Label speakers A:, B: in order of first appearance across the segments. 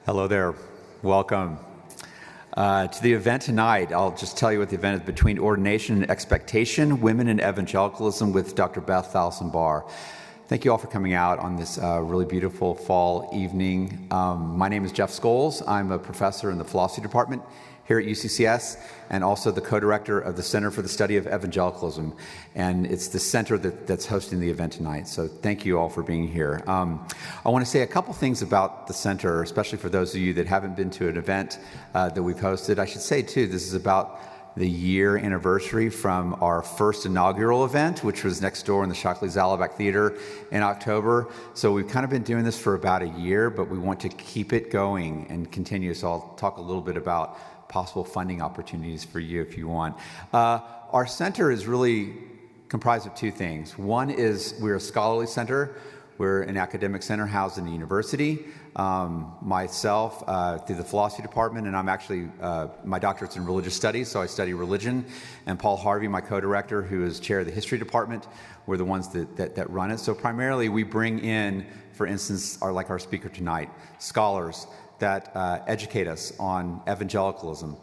A: Hello there. Welcome to the event tonight. I'll just tell you what the event is: Between Ordination and Expectation, Women in Evangelicalism with Dr. Beth Allison Barr. Thank you all for coming out on this really beautiful fall evening. My name is Jeff Scholes. I'm a professor in the philosophy department here at UCCS and also the co-director of the Center for the Study of Evangelicalism. And it's the center that's hosting the event tonight. So thank you all for being here. I want to say a couple things about the center, especially for those of you that haven't been to an event that we've hosted. I should say, too, this is about the year anniversary from our first inaugural event, which was next door in the Shockley Zalabak Theater in October. So we've kind of been doing this for about a year, but we want to keep it going and continue. So I'll talk a little bit about possible funding opportunities for you if you want. Our center is really comprised of two things. One is we're a scholarly center. We're an academic center housed in the university. Myself, through the philosophy department, and I'm actually, my doctorate's in religious studies, so I study religion. And Paul Harvey, my co-director, who is chair of the history department, we're the ones that run it. So primarily we bring in, for instance, our speaker tonight, scholars that educate us on evangelicalism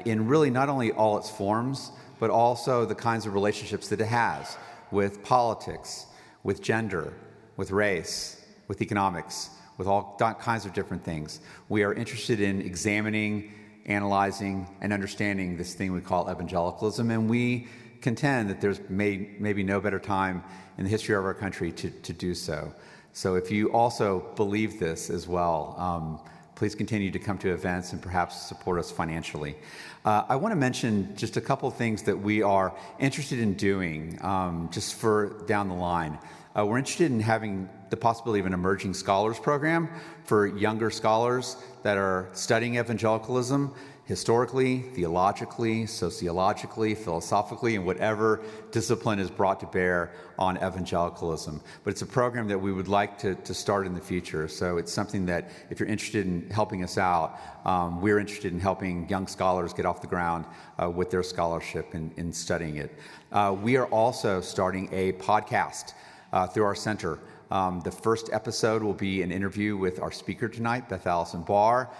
A: in really not only all its forms, but also the kinds of relationships that it has with politics, with gender, with race, with economics, with all kinds of different things. We are interested in examining, analyzing, and understanding this thing we call evangelicalism, and we contend that there's maybe no better time in the history of our country to do so. So if you also believe this as well, please continue to come to events and perhaps support us financially. I want to mention just a couple of things that we are interested in doing just for down the line. We're interested in having the possibility of an emerging scholars program for younger scholars that are studying evangelicalism historically, theologically, sociologically, philosophically, and whatever discipline is brought to bear on evangelicalism. But it's a program that we would like to start in the future. So it's something that if you're interested in helping us out, we're interested in helping young scholars get off the ground with their scholarship in studying it. We are also starting a podcast through our center. The first episode will be an interview with our speaker tonight, Beth Allison Barr.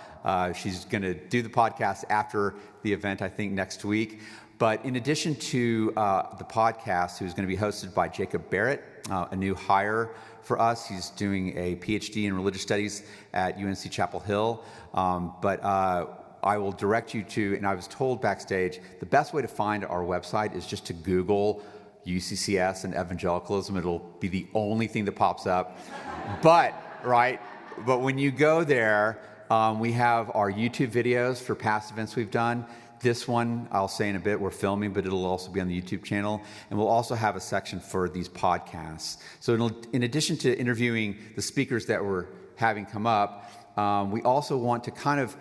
A: She's going to do the podcast after the event, I think, next week. But in addition to the podcast, who's going to be hosted by Jacob Barrett, a new hire for us. He's doing a PhD in religious studies at UNC Chapel Hill. But I will direct you to, and I was told backstage, the best way to find our website is just to Google UCCS and evangelicalism. It'll be the only thing that pops up. But when you go there, we have our YouTube videos for past events we've done. This one, I'll say in a bit, we're filming, but it'll also be on the YouTube channel. And we'll also have a section for these podcasts. So in addition to interviewing the speakers that we're having come up, we also want to kind of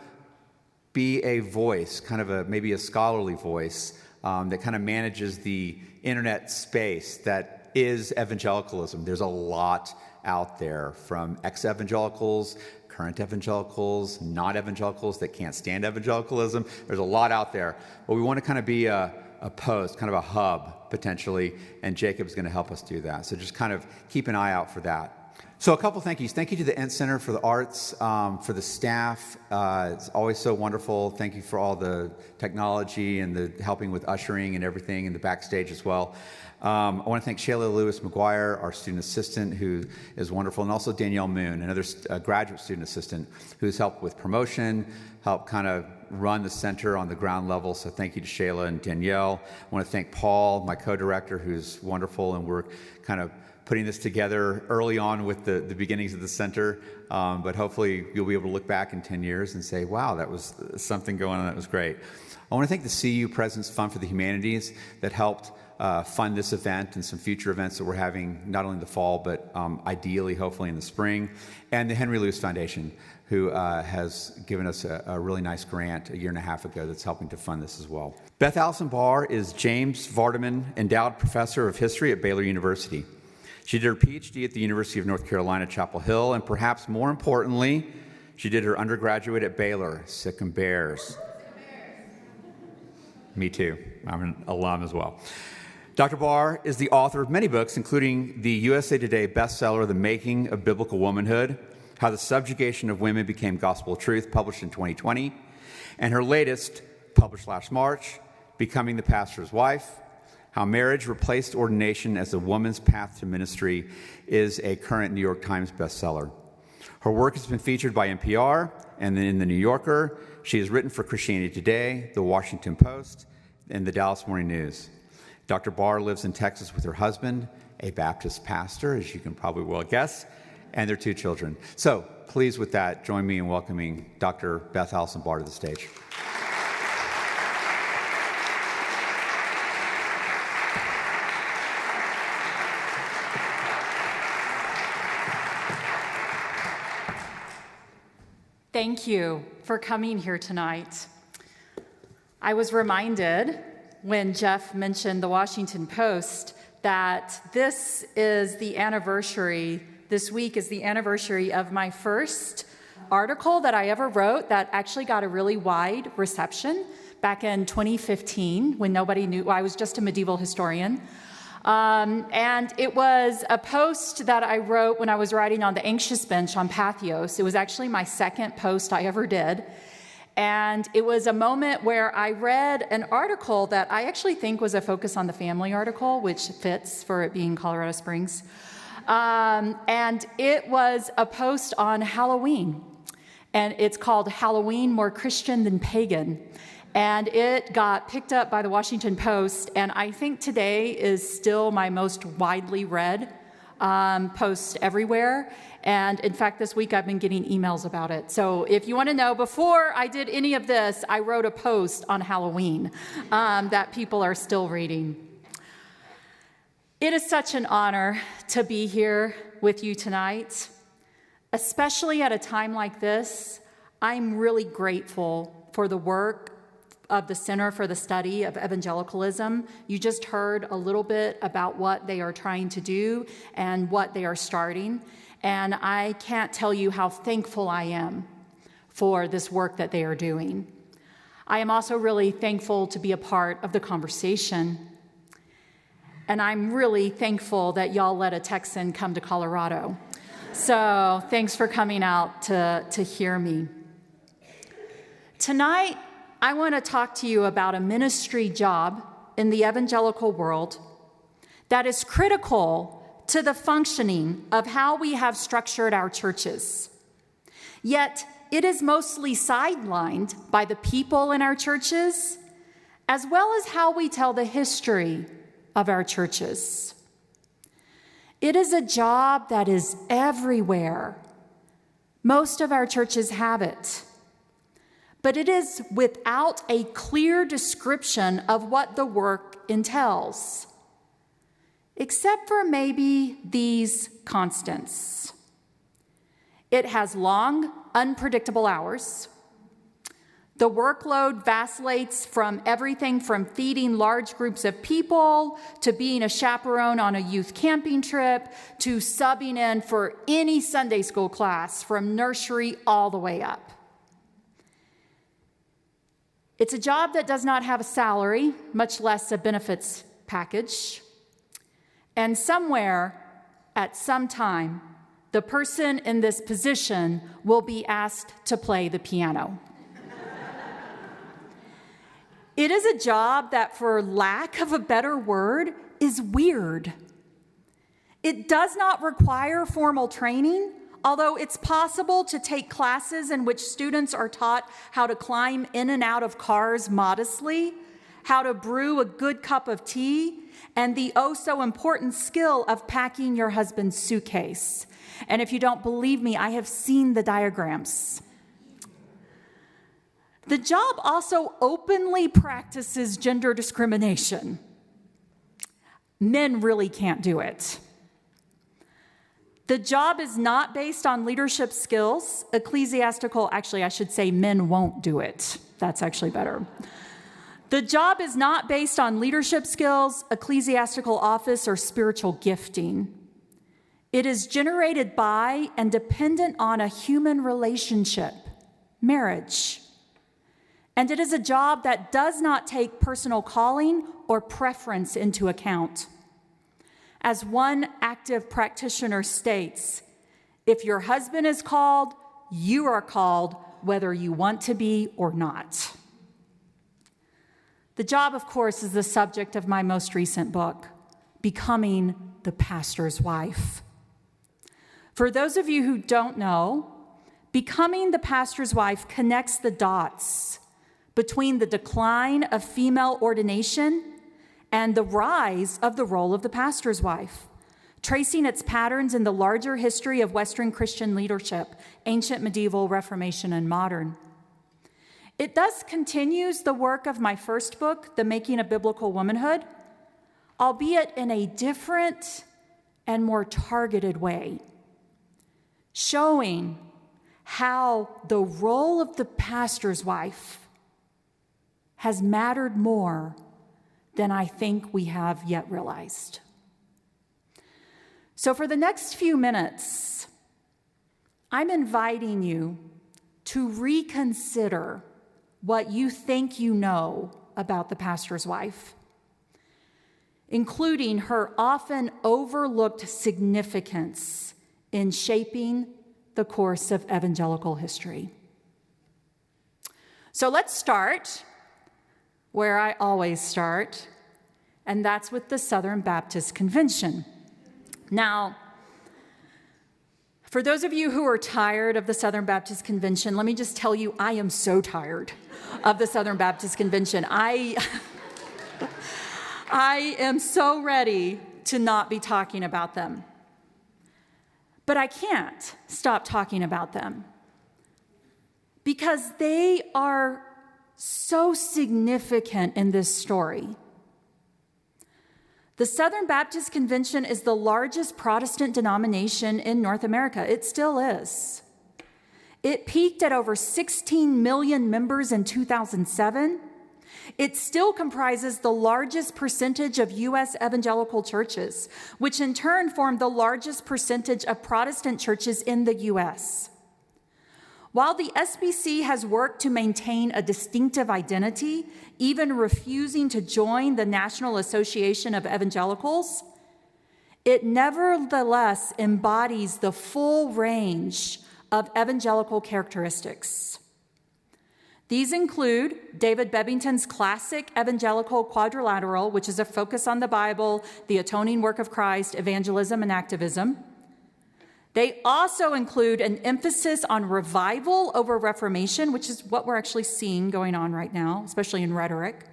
A: be a voice, kind of maybe a scholarly voice that kind of manages the internet space that is evangelicalism. There's a lot out there, from ex-evangelicals, current evangelicals, non-evangelicals that can't stand evangelicalism. There's a lot out there. But we want to kind of be a post, kind of a hub, potentially, and Jacob's going to help us do that. So just kind of keep an eye out for that. So a couple thank yous. Thank you to the Ent Center for the Arts, for the staff. It's always so wonderful. Thank you for all the technology and the helping with ushering and everything in the backstage as well. I want to thank Shayla Lewis McGuire, our student assistant, who is wonderful, and also Danielle Moon, another graduate student assistant, who's helped with promotion, helped kind of run the center on the ground level. So thank you to Shayla and Danielle. I want to thank Paul, my co-director, who's wonderful, and we're kind of putting this together early on with the beginnings of the center, but hopefully you'll be able to look back in 10 years and say, wow, that was something going on that was great. I want to thank the CU President's Fund for the Humanities that helped fund this event and some future events that we're having, not only in the fall, but ideally, hopefully in the spring, and the Henry Luce Foundation, who has given us a really nice grant a year and a half ago that's helping to fund this as well. Beth Allison Barr is James Vardaman Endowed Professor of History at Baylor University. She did her PhD at the University of North Carolina, Chapel Hill, and perhaps more importantly, she did her undergraduate at Baylor, Sick 'em Bears. Me too. I'm an alum as well. Dr. Barr is the author of many books, including the USA Today bestseller, The Making of Biblical Womanhood, How the Subjugation of Women Became Gospel Truth, published in 2020, and her latest, published last March, Becoming the Pastor's Wife, How Marriage Replaced Ordination as a Woman's Path to Ministry, is a current New York Times bestseller. Her work has been featured by NPR and in The New Yorker. She has written for Christianity Today, The Washington Post, and the Dallas Morning News. Dr. Barr lives in Texas with her husband, a Baptist pastor, as you can probably well guess, and their 2 children. So please, with that, join me in welcoming Dr. Beth Allison Barr to the stage.
B: Thank you for coming here tonight. I was reminded when Jeff mentioned the Washington Post that this week is the anniversary of my first article that I ever wrote that actually got a really wide reception back in 2015 when nobody knew. I was just a medieval historian. And it was a post that I wrote when I was writing on the Anxious Bench on Pathos. It was actually my second post I ever did. And it was a moment where I read an article that I actually think was a Focus on the Family article, which fits for it being Colorado Springs. And it was a post on Halloween. And it's called Halloween More Christian Than Pagan. And it got picked up by the Washington Post, and I think today is still my most widely read post everywhere. And in fact, this week I've been getting emails about it. So if you want to know, before I did any of this, I wrote a post on Halloween that people are still reading. It is such an honor to be here with you tonight, especially at a time like this. I'm really grateful for the work of the Center for the Study of Evangelicalism. You just heard a little bit about what they are trying to do and what they are starting. And I can't tell you how thankful I am for this work that they are doing. I am also really thankful to be a part of the conversation. And I'm really thankful that y'all let a Texan come to Colorado. So thanks for coming out to hear me. Tonight, I want to talk to you about a ministry job in the evangelical world that is critical to the functioning of how we have structured our churches. Yet, it is mostly sidelined by the people in our churches, as well as how we tell the history of our churches. It is a job that is everywhere. Most of our churches have it. But it is without a clear description of what the work entails, except for maybe these constants. It has long, unpredictable hours. The workload vacillates from everything from feeding large groups of people to being a chaperone on a youth camping trip to subbing in for any Sunday school class from nursery all the way up. It's a job that does not have a salary, much less a benefits package. And somewhere, at some time, the person in this position will be asked to play the piano. It is a job that, for lack of a better word, is weird. It does not require formal training, although it's possible to take classes in which students are taught how to climb in and out of cars modestly, how to brew a good cup of tea, and the oh-so-important skill of packing your husband's suitcase. And if you don't believe me, I have seen the diagrams. The job also openly practices gender discrimination. Men really can't do it. The job is not based on leadership skills. I should say men won't do it. That's actually better. The job is not based on leadership skills, ecclesiastical office, or spiritual gifting. It is generated by and dependent on a human relationship, marriage. And it is a job that does not take personal calling or preference into account. As one active practitioner states, If your husband is called, you are called, whether you want to be or not. The job, of course, is the subject of my most recent book, Becoming the Pastor's Wife. For those of you who don't know, Becoming the Pastor's Wife connects the dots between the decline of female ordination and the rise of the role of the pastor's wife, tracing its patterns in the larger history of Western Christian leadership, ancient, medieval, Reformation, and modern. It thus continues the work of my first book, The Making of Biblical Womanhood, albeit in a different and more targeted way, showing how the role of the pastor's wife has mattered more than I think we have yet realized. So for the next few minutes, I'm inviting you to reconsider what you think you know about the pastor's wife, including her often overlooked significance in shaping the course of evangelical history. So let's start where I always start, and that's with the Southern Baptist Convention. Now, for those of you who are tired of the Southern Baptist Convention, let me just tell you, I am so tired of the Southern Baptist Convention. I am so ready to not be talking about them. But I can't stop talking about them because they are so significant in this story. The Southern Baptist Convention is the largest Protestant denomination in North America. It still is. It peaked at over 16 million members in 2007. It still comprises the largest percentage of U.S. evangelical churches, which in turn form the largest percentage of Protestant churches in the U.S. While the SBC has worked to maintain a distinctive identity, even refusing to join the National Association of Evangelicals, it nevertheless embodies the full range of evangelical characteristics. These include David Bebbington's classic evangelical quadrilateral, which is a focus on the Bible, the atoning work of Christ, evangelism, and activism. They also include an emphasis on revival over reformation, which is what we're actually seeing going on right now, especially in rhetoric.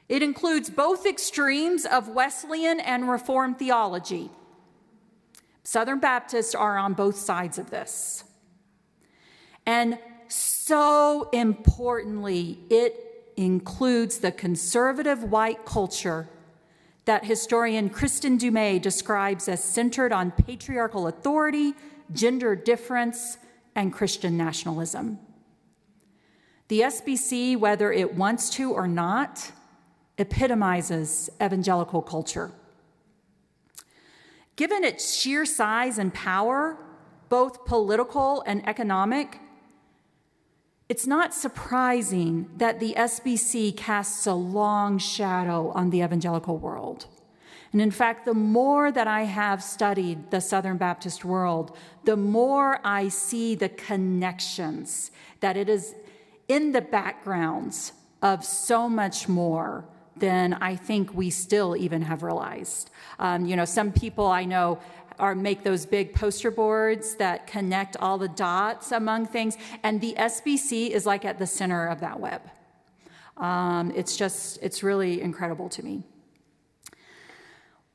B: It includes both extremes of Wesleyan and Reformed theology. Southern Baptists are on both sides of this. And so importantly, it includes the conservative white culture that historian Kristen Dumais describes as centered on patriarchal authority, gender difference, and Christian nationalism. The SBC, whether it wants to or not, epitomizes evangelical culture. Given its sheer size and power, both political and economic, it's not surprising that the SBC casts a long shadow on the evangelical world. And in fact, the more that I have studied the Southern Baptist world, the more I see the connections, that it is in the backgrounds of so much more than I think we still even have realized. Some people I know make those big poster boards that connect all the dots among things, and the SBC is like at the center of that web. It's really incredible to me.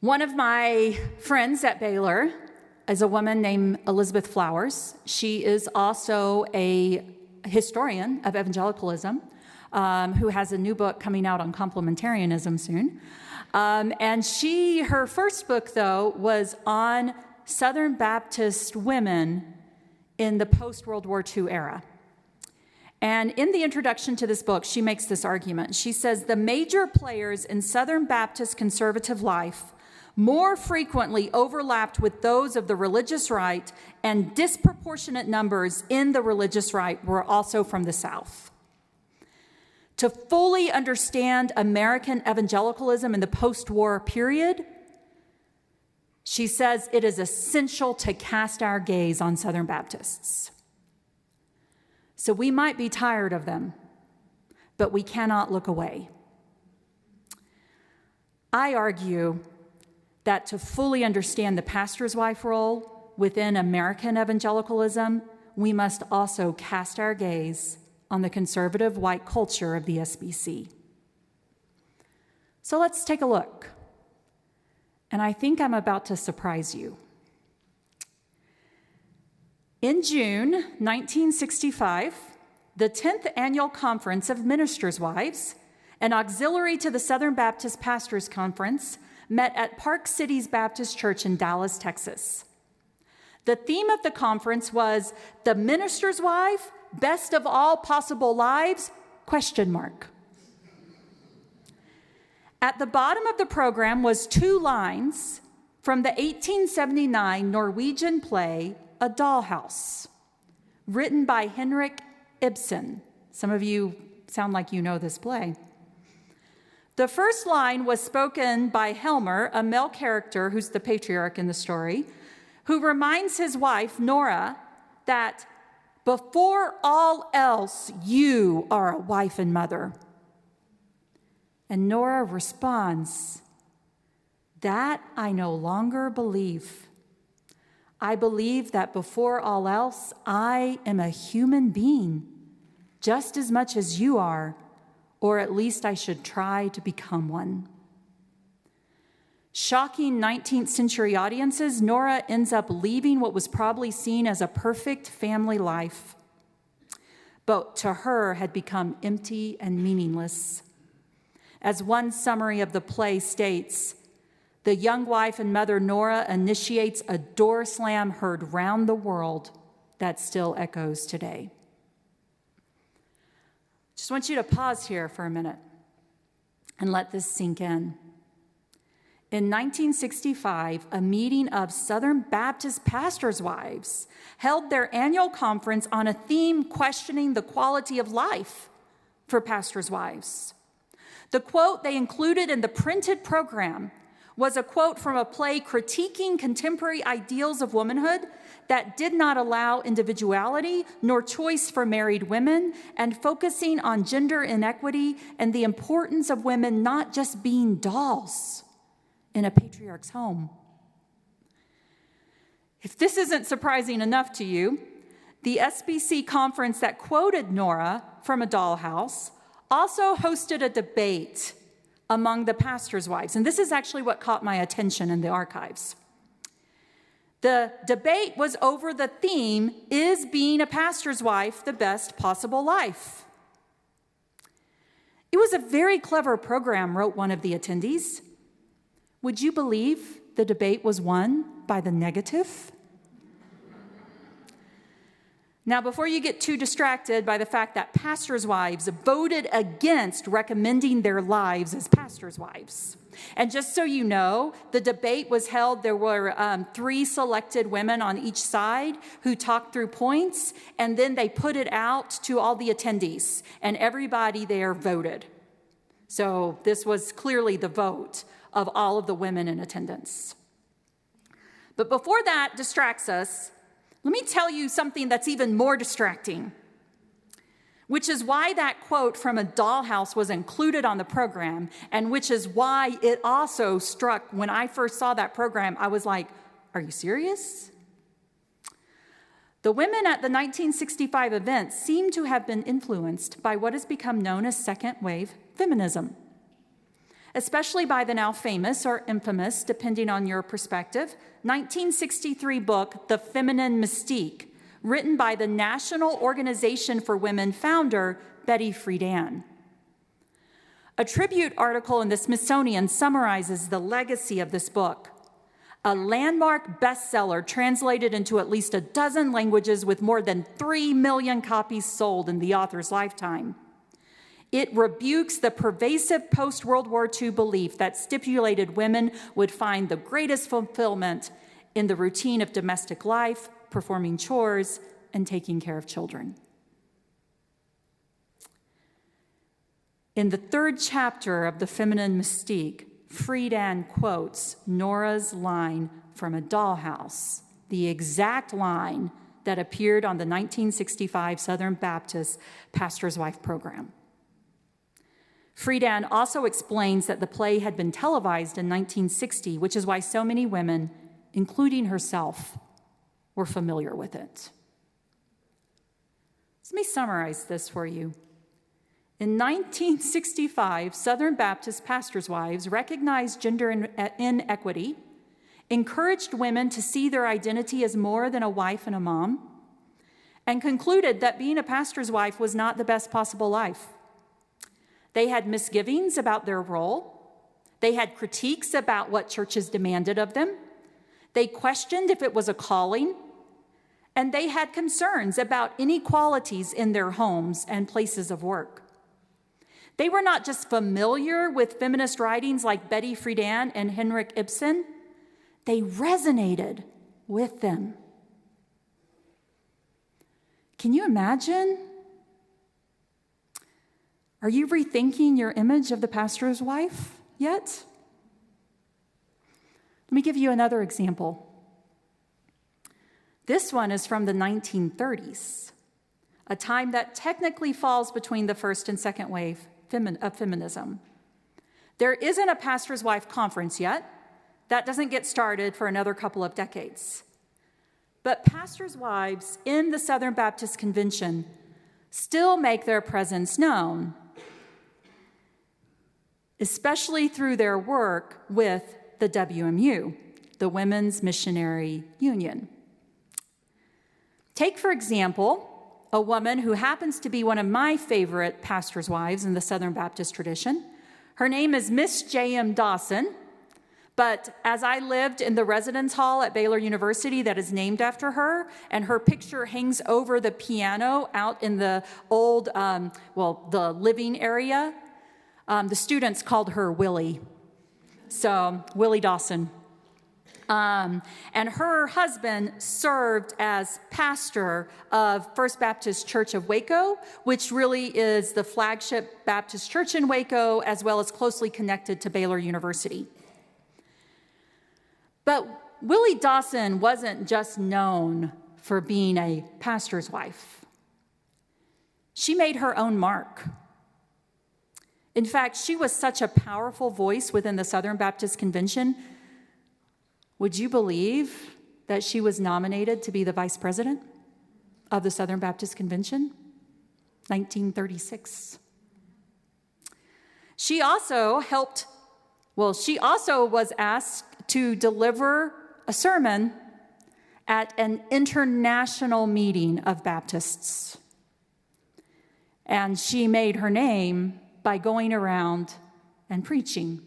B: One of my friends at Baylor is a woman named Elizabeth Flowers. She is also a historian of evangelicalism who has a new book coming out on complementarianism soon. And her first book, though, was on Southern Baptist women in the post-World War II era. And in the introduction to this book, she makes this argument. She says, the major players in Southern Baptist conservative life more frequently overlapped with those of the religious right, and disproportionate numbers in the religious right were also from the South. To fully understand American evangelicalism in the post-war period, She says it is essential to cast our gaze on Southern Baptists. So we might be tired of them, but we cannot look away. I argue that to fully understand the pastor's wife role within American evangelicalism, we must also cast our gaze on the conservative white culture of the SBC. So let's take a look. And I think I'm about to surprise you. In June 1965, the 10th Annual Conference of Ministers' Wives, an auxiliary to the Southern Baptist Pastors Conference, met at Park Cities Baptist Church in Dallas, Texas. The theme of the conference was "The Minister's Wife, Best of All Possible Lives?" ? At the bottom of the program was 2 lines from the 1879 Norwegian play A Dollhouse, written by Henrik Ibsen. Some of you sound like you know this play. The first line was spoken by Helmer, a male character who's the patriarch in the story, who reminds his wife, Nora, that before all else, you are a wife and mother. And Nora responds, "That I no longer believe. I believe that before all else, I am a human being, just as much as you are, or at least I should try to become one." Shocking 19th century audiences, Nora ends up leaving what was probably seen as a perfect family life, but to her had become empty and meaningless. As one summary of the play states, the young wife and mother Nora initiates a door slam heard round the world that still echoes today. Just want you to pause here for a minute and let this sink in. In 1965, a meeting of Southern Baptist pastors' wives held their annual conference on a theme questioning the quality of life for pastors' wives. The quote they included in the printed program was a quote from a play critiquing contemporary ideals of womanhood that did not allow individuality nor choice for married women, and focusing on gender inequity and the importance of women not just being dolls in a patriarch's home. If this isn't surprising enough to you, the SBC conference that quoted Nora from A Dollhouse also hosted a debate among the pastors' wives. And this is actually what caught my attention in the archives. The debate was over the theme, "Is being a pastor's wife the best possible life?" It was a very clever program, wrote one of the attendees. Would you believe the debate was won by the negative? Now, before you get too distracted by the fact that pastors' wives voted against recommending their lives as pastors' wives, and just so you know, the debate was held, there were 3 selected women on each side who talked through points, and then they put it out to all the attendees, and everybody there voted. So this was clearly the vote of all of the women in attendance. But before that distracts us, let me tell you something that's even more distracting, which is why that quote from A Dollhouse was included on the program, and which is why it also struck when I first saw that program. I was like, are you serious? The women at the 1965 event seem to have been influenced by what has become known as second wave feminism, especially by the now famous or infamous, depending on your perspective, 1963 book, The Feminine Mystique, written by the National Organization for Women founder, Betty Friedan. A tribute article in the Smithsonian summarizes the legacy of this book, a landmark bestseller translated into at least a dozen languages with more than 3 million copies sold in the author's lifetime. It rebukes the pervasive post-World War II belief that stipulated women would find the greatest fulfillment in the routine of domestic life, performing chores, and taking care of children. In the 3rd chapter of The Feminine Mystique, Friedan quotes Nora's line from a dollhouse, the exact line that appeared on the 1965 Southern Baptist Pastor's Wife program. Friedan also explains that the play had been televised in 1960, which is why so many women, including herself, were familiar with it. Let me summarize this for you. In 1965, Southern Baptist pastors' wives recognized gender inequity, encouraged women to see their identity as more than a wife and a mom, and concluded that being a pastor's wife was not the best possible life. They had misgivings about their role. They had critiques about what churches demanded of them. They questioned if it was a calling. And they had concerns about inequalities in their homes and places of work. They were not just familiar with feminist writings like Betty Friedan and Henrik Ibsen. They resonated with them. Can you imagine? Are you rethinking your image of the pastor's wife yet? Let me give you another example. This one is from the 1930s, a time that technically falls between the first and second wave of feminism. There isn't a pastor's wife conference yet. That doesn't get started for another couple of decades. But pastors' wives in the Southern Baptist Convention still make their presence known, especially through their work with the WMU, the Women's Missionary Union. Take, for example, a woman who happens to be one of my favorite pastors' wives in the Southern Baptist tradition. Her name is Miss J.M. Dawson, but as I lived in the residence hall at Baylor University that is named after her, and her picture hangs over the piano out in the old, the living area, the students called her Willie. So, Willie Dawson. And her husband served as pastor of First Baptist Church of Waco, which really is the flagship Baptist church in Waco, as well as closely connected to Baylor University. But Willie Dawson wasn't just known for being a pastor's wife. She made her own mark. In fact, she was such a powerful voice within the Southern Baptist Convention. Would you believe that she was nominated to be the vice president of the Southern Baptist Convention? 1936. She also was asked to deliver a sermon at an international meeting of Baptists. And she made her name by going around and preaching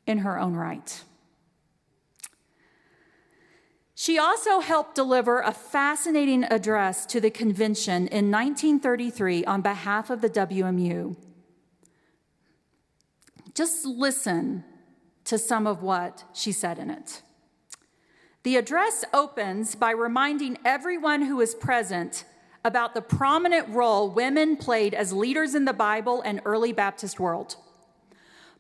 B: in her own right. She also helped deliver a fascinating address to the convention in 1933 on behalf of the WMU. Just listen to some of what she said in it. The address opens by reminding everyone who is present about the prominent role women played as leaders in the Bible and early Baptist world.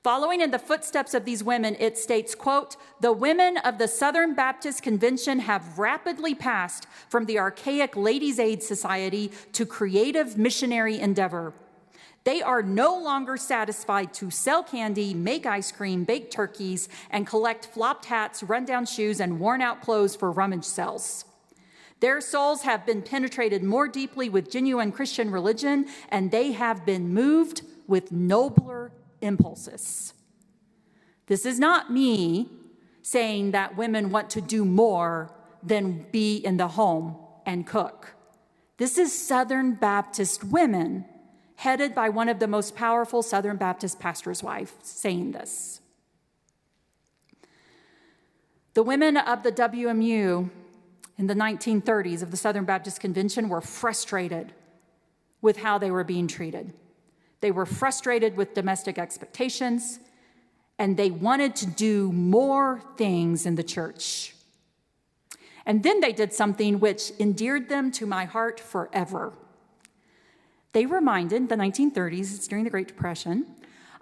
B: Following in the footsteps of these women, it states, quote, "The women of the Southern Baptist Convention have rapidly passed from the archaic Ladies' Aid Society to creative missionary endeavor. They are no longer satisfied to sell candy, make ice cream, bake turkeys, and collect flopped hats, run-down shoes, and worn-out clothes for rummage sales. Their souls have been penetrated more deeply with genuine Christian religion, and they have been moved with nobler impulses." This is not me saying that women want to do more than be in the home and cook. This is Southern Baptist women, headed by one of the most powerful Southern Baptist pastors' wives, saying this. The women of the WMU in the 1930s of the Southern Baptist Convention were frustrated with how they were being treated. They were frustrated with domestic expectations, and they wanted to do more things in the church. And then they did something which endeared them to my heart forever. They reminded, the 1930s, it's during the Great Depression,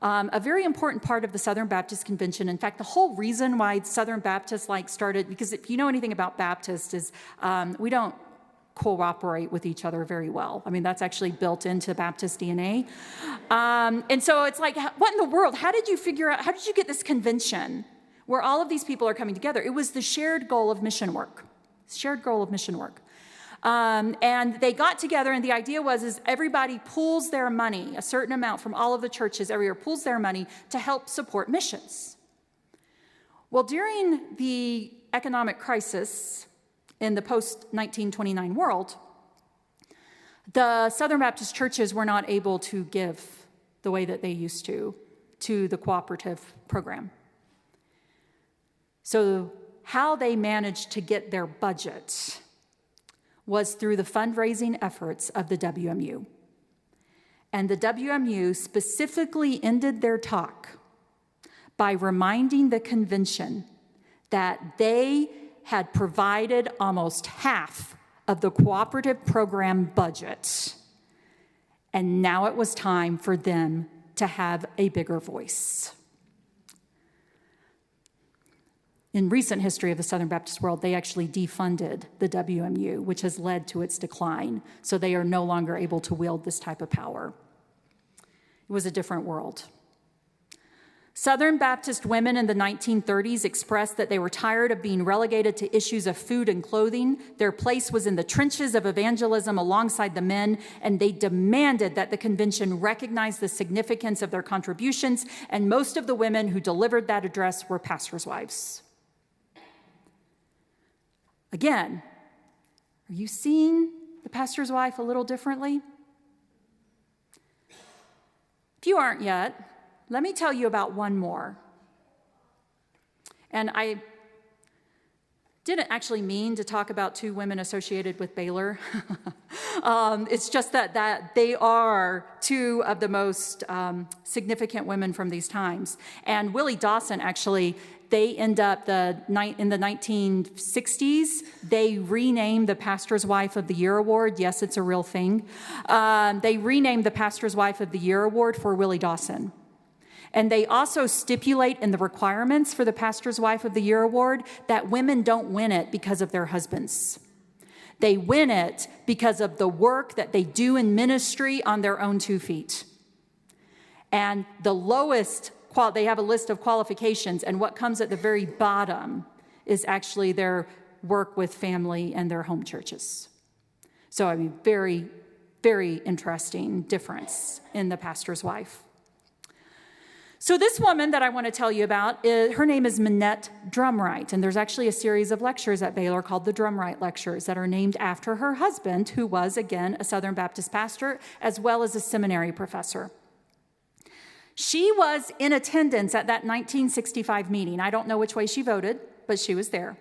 B: a very important part of the Southern Baptist Convention. In fact, the whole reason why Southern Baptists started, because if you know anything about Baptists, is we don't cooperate with each other very well. I mean, that's actually built into Baptist DNA. And so it's like, what in the world? How did you get this convention where all of these people are coming together? It was the shared goal of mission work. And they got together, and the idea is everybody pools their money, a certain amount from all of the churches every year, pools their money to help support missions. Well, during the economic crisis in the post-1929 world, the Southern Baptist churches were not able to give the way that they used to the cooperative program. So how they managed to get their budget was through the fundraising efforts of the WMU. And the WMU specifically ended their talk by reminding the convention that they had provided almost half of the cooperative program budget, and now it was time for them to have a bigger voice. In recent history of the Southern Baptist world, they actually defunded the WMU, which has led to its decline, so they are no longer able to wield this type of power. It was a different world. Southern Baptist women in the 1930s expressed that they were tired of being relegated to issues of food and clothing. Their place was in the trenches of evangelism alongside the men, and they demanded that the convention recognize the significance of their contributions, and most of the women who delivered that address were pastors' wives. Again, are you seeing the pastor's wife a little differently? If you aren't yet, let me tell you about one more. And I didn't actually mean to talk about two women associated with Baylor. It's just that they are two of the most significant women from these times. And Willie Dawson, actually, they end up in the 1960s, they renamed the Pastor's Wife of the Year Award. Yes, it's a real thing. They renamed the Pastor's Wife of the Year Award for Willie Dawson. And they also stipulate in the requirements for the Pastor's Wife of the Year Award that women don't win it because of their husbands. They win it because of the work that they do in ministry on their own 2 feet. And the lowest, they have a list of qualifications, and what comes at the very bottom is actually their work with family and their home churches. So, I mean, very, very interesting difference in the pastor's wife. So this woman that I want to tell you about, her name is Minette Drumright, and there's actually a series of lectures at Baylor called the Drumright Lectures that are named after her husband, who was, again, a Southern Baptist pastor, as well as a seminary professor. She was in attendance at that 1965 meeting. I don't know which way she voted, but she was there.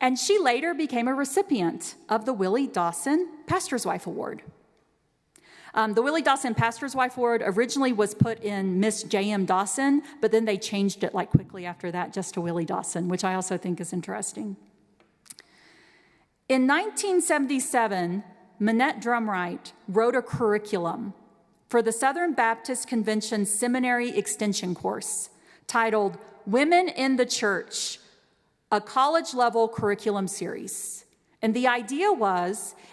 B: And she later became a recipient of the Willie Dawson Pastor's Wife Award. The Willie Dawson Pastor's Wife Award originally was put in Miss J.M. Dawson, but then they changed it quickly after that just to Willie Dawson, which I also think is interesting. In 1977, Minette Drumright wrote a curriculum for the Southern Baptist Convention Seminary Extension course titled Women in the Church, a college-level curriculum series. And the idea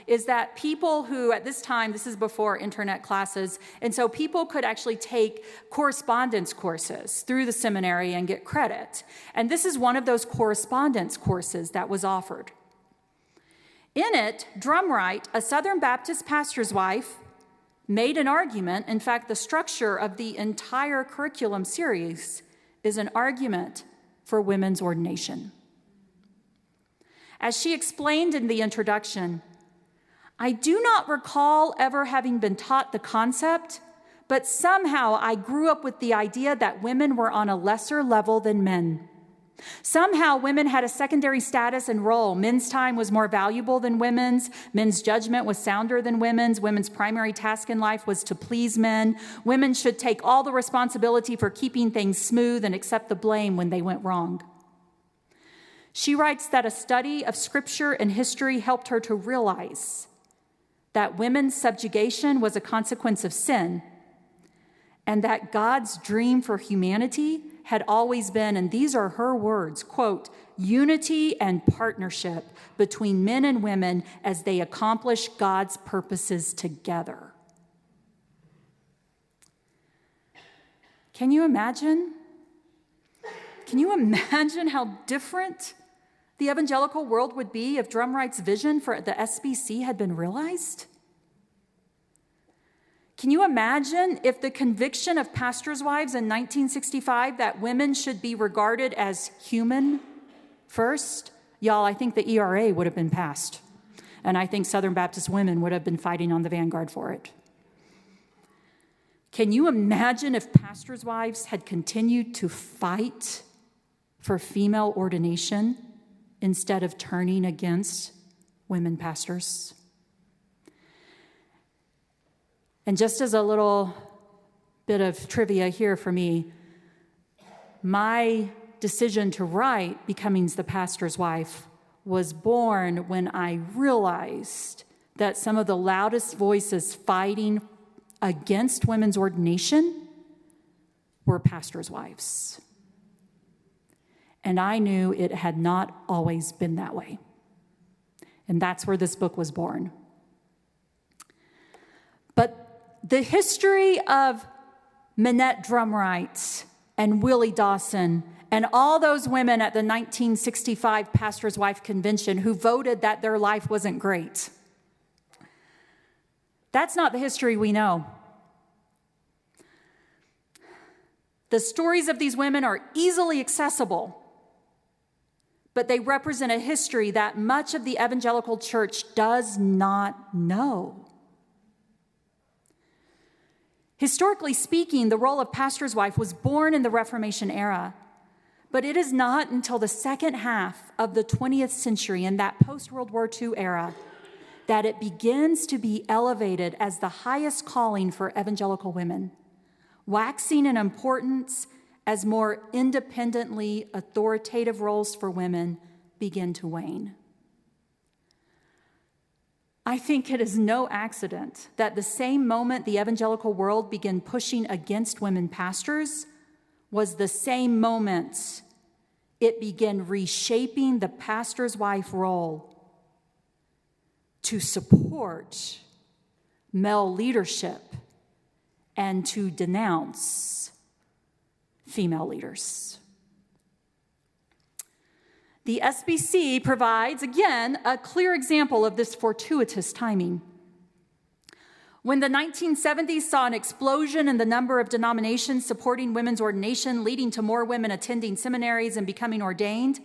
B: is that people who, at this time, this is before internet classes, and so people could actually take correspondence courses through the seminary and get credit. And this is one of those correspondence courses that was offered. In it, Drumright, a Southern Baptist pastor's wife, made an argument. In fact, the structure of the entire curriculum series is an argument for women's ordination. As she explained in the introduction, I do not recall ever having been taught the concept, but somehow I grew up with the idea that women were on a lesser level than men. Somehow women had a secondary status and role. Men's time was more valuable than women's. Men's judgment was sounder than women's. Women's primary task in life was to please men. Women should take all the responsibility for keeping things smooth and accept the blame when they went wrong. She writes that a study of scripture and history helped her to realize that women's subjugation was a consequence of sin, and that God's dream for humanity had always been, and these are her words, quote, unity and partnership between men and women as they accomplish God's purposes together. Can you imagine? Can you imagine how different the evangelical world would be if Drumright's vision for the SBC had been realized? Can you imagine if the conviction of pastors' wives in 1965 that women should be regarded as human first? Y'all, I think the ERA would have been passed. And I think Southern Baptist women would have been fighting on the vanguard for it. Can you imagine if pastors' wives had continued to fight for female ordination instead of turning against women pastors? And just as a little bit of trivia here for me, my decision to write Becoming the Pastor's Wife was born when I realized that some of the loudest voices fighting against women's ordination were pastors' wives. And I knew it had not always been that way. And that's where this book was born. But the history of Minette Drumright and Willie Dawson and all those women at the 1965 Pastor's Wife Convention who voted that their life wasn't great, that's not the history we know. The stories of these women are easily accessible, but they represent a history that much of the evangelical church does not know. Historically speaking, the role of pastor's wife was born in the Reformation era, but it is not until the second half of the 20th century, in that post-World War II era, that it begins to be elevated as the highest calling for evangelical women, waxing in importance as more independently authoritative roles for women begin to wane. I think it is no accident that the same moment the evangelical world began pushing against women pastors was the same moment it began reshaping the pastor's wife role to support male leadership and to denounce female leaders. The SBC provides, again, a clear example of this fortuitous timing. When the 1970s saw an explosion in the number of denominations supporting women's ordination, leading to more women attending seminaries and becoming ordained,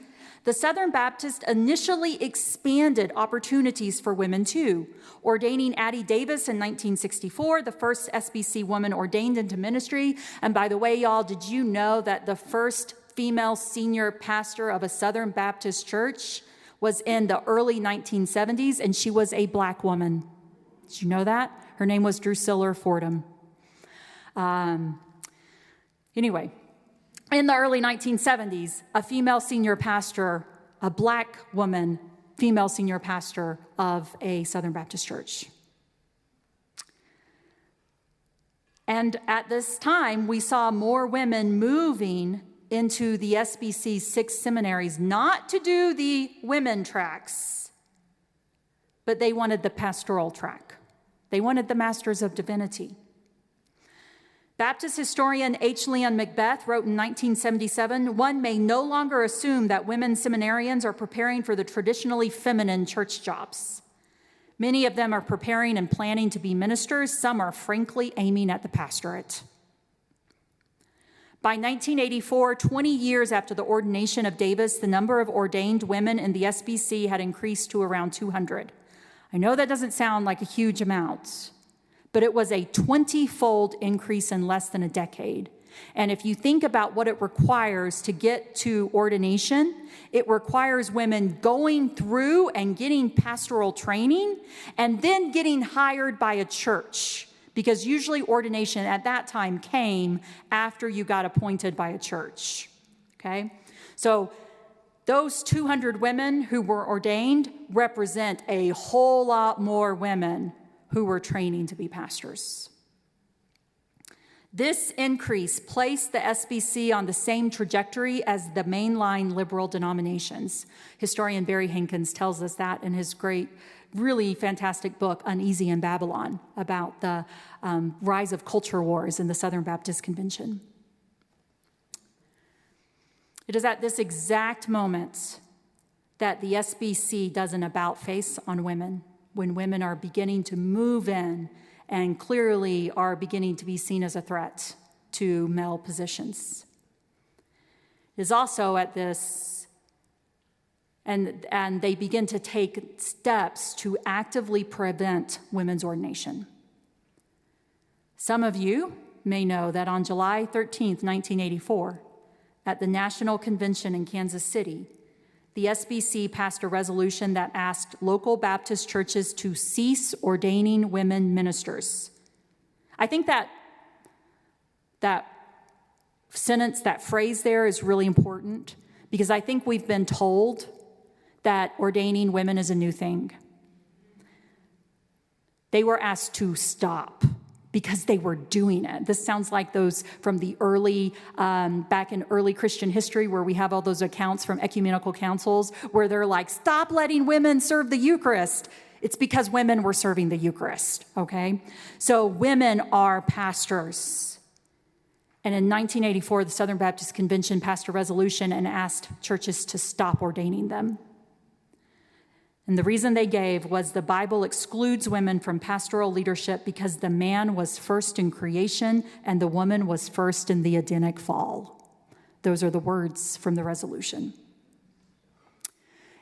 B: the Southern Baptists initially expanded opportunities for women too, ordaining Addie Davis in 1964, the first SBC woman ordained into ministry. And by the way, y'all, did you know that the first female senior pastor of a Southern Baptist church was in the early 1970s, and she was a black woman? Did you know that? Her name was Drusilla Fordham. Anyway, in the early 1970s, a female senior pastor, a black woman, female senior pastor of a Southern Baptist church. And at this time, we saw more women moving into the SBC's 6 seminaries, not to do the women tracks, but they wanted the pastoral track. They wanted the Masters of Divinity. Baptist historian H. Leon Macbeth wrote in 1977, "One may no longer assume that women seminarians are preparing for the traditionally feminine church jobs. Many of them are preparing and planning to be ministers. Some are frankly aiming at the pastorate." By 1984, 20 years after the ordination of Davis, the number of ordained women in the SBC had increased to around 200. I know that doesn't sound like a huge amount, but it was a 20-fold increase in less than a decade. And if you think about what it requires to get to ordination, it requires women going through and getting pastoral training and then getting hired by a church, because usually ordination at that time came after you got appointed by a church, okay? So those 200 women who were ordained represent a whole lot more women who were training to be pastors. This increase placed the SBC on the same trajectory as the mainline liberal denominations. Historian Barry Hankins tells us that in his great, really fantastic book, Uneasy in Babylon, about the rise of culture wars in the Southern Baptist Convention. It is at this exact moment that the SBC does an about-face on women, when women are beginning to move in and clearly are beginning to be seen as a threat to male positions. It is also at this, and they begin to take steps to actively prevent women's ordination. Some of you may know that on July 13th, 1984, at the National Convention in Kansas City, the SBC passed a resolution that asked local Baptist churches to cease ordaining women ministers. I think that sentence, that phrase there is really important, because I think we've been told that ordaining women is a new thing. They were asked to stop because they were doing it. This sounds like those from the early, back in early Christian history, where we have all those accounts from ecumenical councils where they're like, stop letting women serve the Eucharist. It's because women were serving the Eucharist, okay? So women are pastors. And in 1984, the Southern Baptist Convention passed a resolution and asked churches to stop ordaining them. And the reason they gave was the Bible excludes women from pastoral leadership because the man was first in creation and the woman was first in the Edenic fall. Those are the words from the resolution.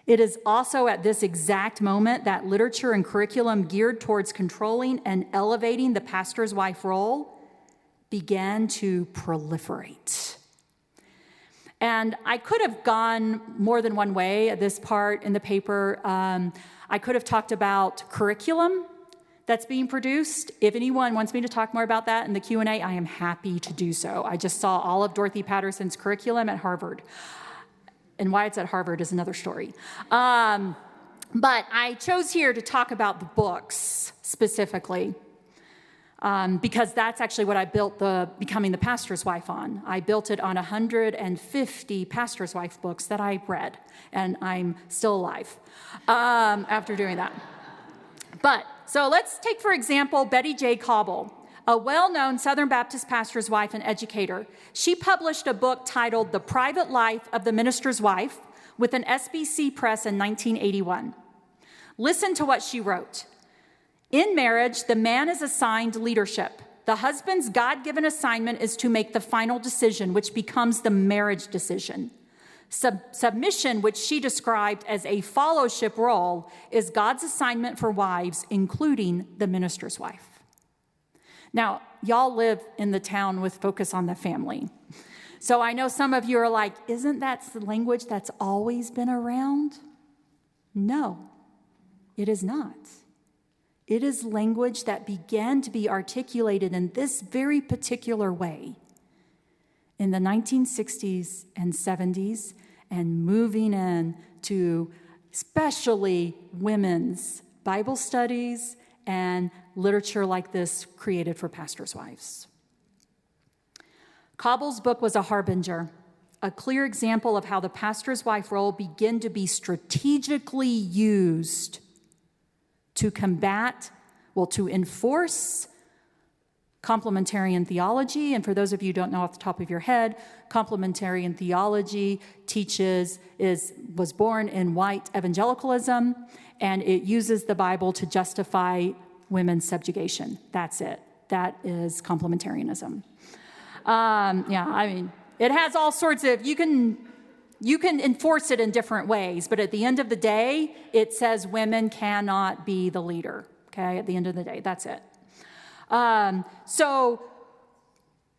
B: It is also at this exact moment that literature and curriculum geared towards controlling and elevating the pastor's wife role began to proliferate. And I could have gone more than one way at this part in the paper. I could have talked about curriculum that's being produced. If anyone wants me to talk more about that in the Q&A, I am happy to do so. I just saw all of Dorothy Patterson's curriculum at Harvard. And why it's at Harvard is another story. But I chose here to talk about the books specifically. Because that's actually what I built the Becoming the Pastor's Wife on. I built it on 150 pastor's wife books that I read, and I'm still alive after doing that. But, so let's take, for example, Betty J. Cobble, a well-known Southern Baptist pastor's wife and educator. She published a book titled The Private Life of the Minister's Wife with an SBC press in 1981. Listen to what she wrote. In marriage, the man is assigned leadership. The husband's God-given assignment is to make the final decision, which becomes the marriage decision. Submission, which she described as a fellowship role, is God's assignment for wives, including the minister's wife. Now, y'all live in the town with focus on the family. So I know some of you are like, isn't that the language that's always been around? No, it is not. It is language that began to be articulated in this very particular way in the 1960s and 70s and moving in to especially women's Bible studies and literature like this created for pastors' wives. Cobble's book was a harbinger, a clear example of how the pastor's wife role began to be strategically used to combat, to enforce complementarian theology. And for those of you who don't know off the top of your head, complementarian theology was born in white evangelicalism, and it uses the Bible to justify women's subjugation. That's it. That is complementarianism. It has all sorts of, you can enforce it in different ways, but at the end of the day, it says women cannot be the leader, okay? At the end of the day, that's it. So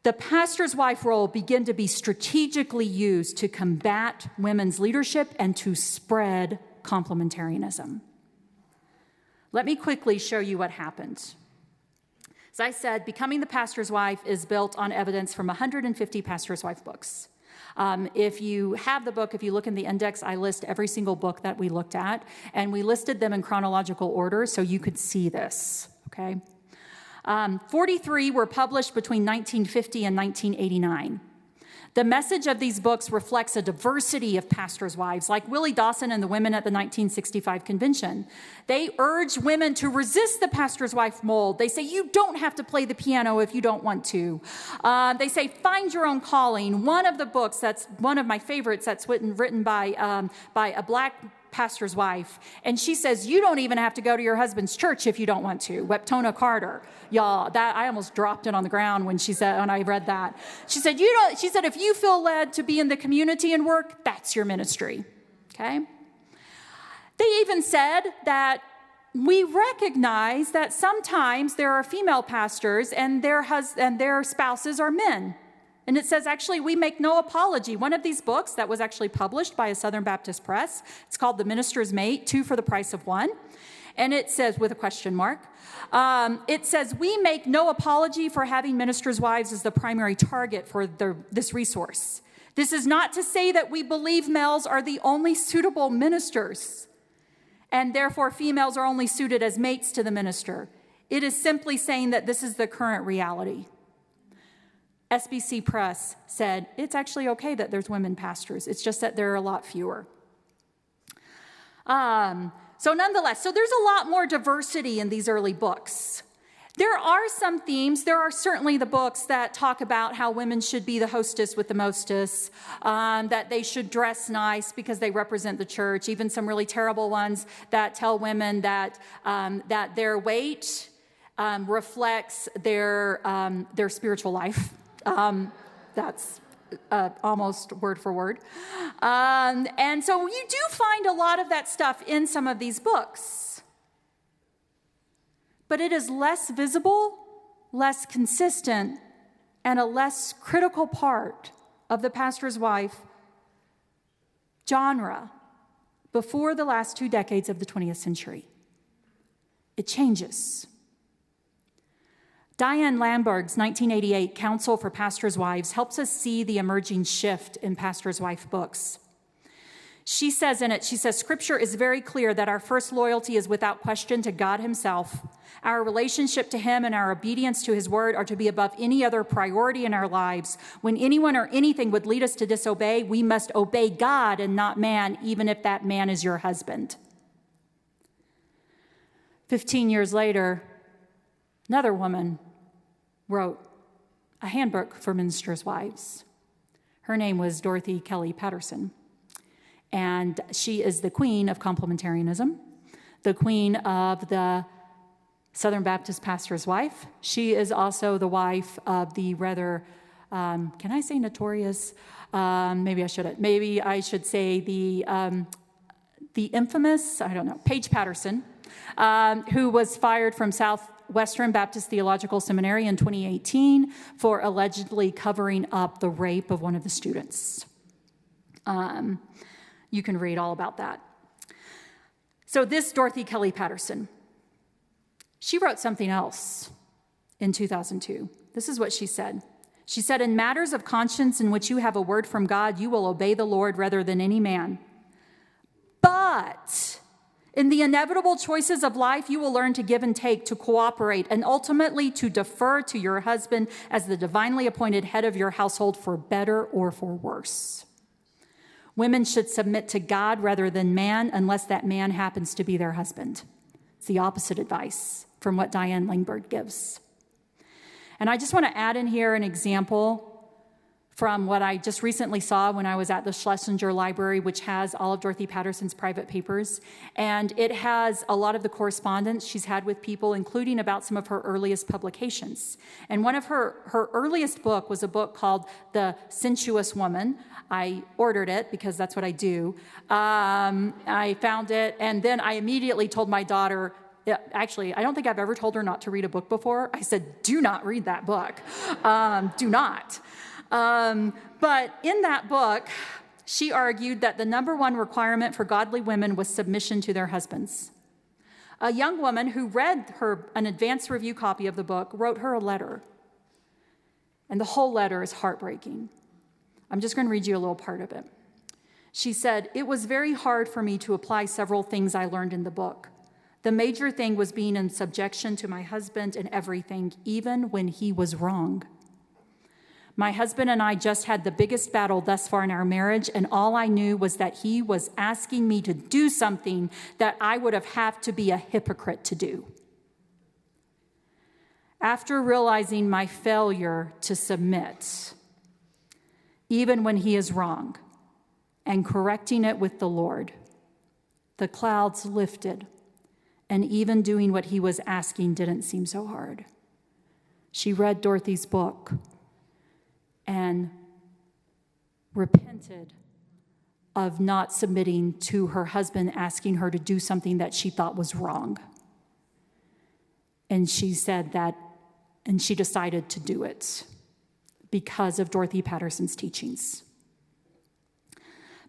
B: the pastor's wife role began to be strategically used to combat women's leadership and to spread complementarianism. Let me quickly show you what happened. As I said, Becoming the Pastor's Wife is built on evidence from 150 pastor's wife books. If you have the book, if you look in the index, I list every single book that we looked at, and we listed them in chronological order so you could see this, okay? 43 were published between 1950 and 1989. The message of these books reflects a diversity of pastors' wives, like Willie Dawson and the women at the 1965 convention. They urge women to resist the pastor's wife mold. They say, you don't have to play the piano if you don't want to. They say, find your own calling. One of the books, that's one of my favorites, that's written by a black pastor's wife, and she says, you don't even have to go to your husband's church if you don't want to. Weptona Carter. Y'all, that I almost dropped it on the ground when I read that. She said, if you feel led to be in the community and work, that's your ministry. Okay? They even said that we recognize that sometimes there are female pastors and their spouses are men. And it says, actually, we make no apology. One of these books that was actually published by a Southern Baptist press, it's called The Minister's Mate, 2 for the Price of 1. And it says, with a question mark, it says, we make no apology for having ministers' wives as the primary target for this resource. This is not to say that we believe males are the only suitable ministers, and therefore females are only suited as mates to the minister. It is simply saying that this is the current reality. SBC Press said, it's actually okay that there's women pastors. It's just that there are a lot fewer. So nonetheless, there's a lot more diversity in these early books. There are some themes. There are certainly the books that talk about how women should be the hostess with the mostess, that they should dress nice because they represent the church, even some really terrible ones that tell women that their weight reflects their spiritual life. That's almost word for word. And so you do find a lot of that stuff in some of these books. But it is less visible, less consistent, and a less critical part of the pastor's wife genre before the last 2 decades of the 20th century. It changes. Diane Lamberg's 1988 Counsel for Pastors' Wives helps us see the emerging shift in pastors' wife books. She says in it, Scripture is very clear that our first loyalty is without question to God himself. Our relationship to him and our obedience to his word are to be above any other priority in our lives. When anyone or anything would lead us to disobey, we must obey God and not man, even if that man is your husband. 15 years later, another woman wrote a handbook for ministers' wives. Her name was Dorothy Kelly Patterson, and she is the queen of complementarianism, the queen of the Southern Baptist pastor's wife. She is also the wife of the rather, can I say notorious? Maybe I shouldn't. Maybe I should say the infamous, Paige Patterson, who was fired from Southwestern Baptist Theological Seminary in 2018 for allegedly covering up the rape of one of the students. You can read all about that. So this Dorothy Kelly Patterson, she wrote something else in 2002. This is what she said. She said, in matters of conscience in which you have a word from God, you will obey the Lord rather than any man. But in the inevitable choices of life, you will learn to give and take, to cooperate, and ultimately to defer to your husband as the divinely appointed head of your household for better or for worse. Women should submit to God rather than man unless that man happens to be their husband. It's the opposite advice from what Diane Langberg gives. And I just want to add in here an example from what I just recently saw when I was at the Schlesinger Library, which has all of Dorothy Patterson's private papers. And it has a lot of the correspondence she's had with people, including about some of her earliest publications. And one of her earliest book was a book called The Sensuous Woman. I ordered it because that's what I do. I found it, and then I immediately told my daughter, actually, I don't think I've ever told her not to read a book before. I said, do not read that book. Do not. But in that book, she argued that the number one requirement for godly women was submission to their husbands. A young woman who read an advanced review copy of the book wrote her a letter. And the whole letter is heartbreaking. I'm just going to read you a little part of it. She said, it was very hard for me to apply several things I learned in the book. The major thing was being in subjection to my husband in everything, even when he was wrong. My husband and I just had the biggest battle thus far in our marriage, and all I knew was that he was asking me to do something that I would have had to be a hypocrite to do. After realizing my failure to submit, even when he is wrong, and correcting it with the Lord, the clouds lifted, and even doing what he was asking didn't seem so hard. She read Dorothy's book and repented of not submitting to her husband asking her to do something that she thought was wrong. And she said that, and she decided to do it because of Dorothy Patterson's teachings.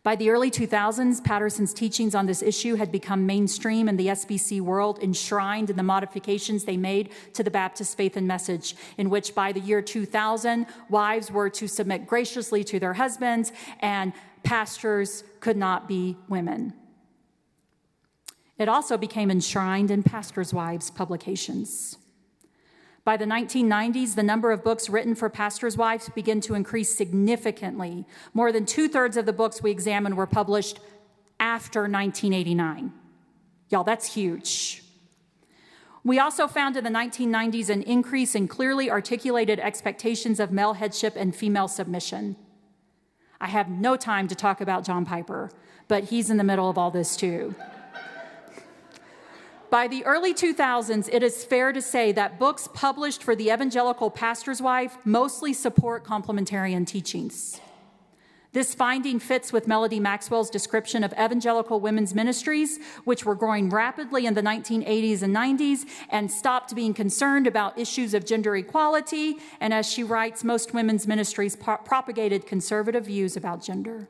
B: By the early 2000s, Patterson's teachings on this issue had become mainstream in the SBC world, enshrined in the modifications they made to the Baptist faith and message, in which by the year 2000, wives were to submit graciously to their husbands and pastors could not be women. It also became enshrined in pastors' wives' publications. By the 1990s, the number of books written for pastors' wives began to increase significantly. More than 2/3 of the books we examined were published after 1989. Y'all, that's huge. We also found in the 1990s an increase in clearly articulated expectations of male headship and female submission. I have no time to talk about John Piper, but he's in the middle of all this too. By the early 2000s, it is fair to say that books published for the evangelical pastor's wife mostly support complementarian teachings. This finding fits with Melody Maxwell's description of evangelical women's ministries, which were growing rapidly in the 1980s and 90s and stopped being concerned about issues of gender equality. And as she writes, most women's ministries propagated conservative views about gender.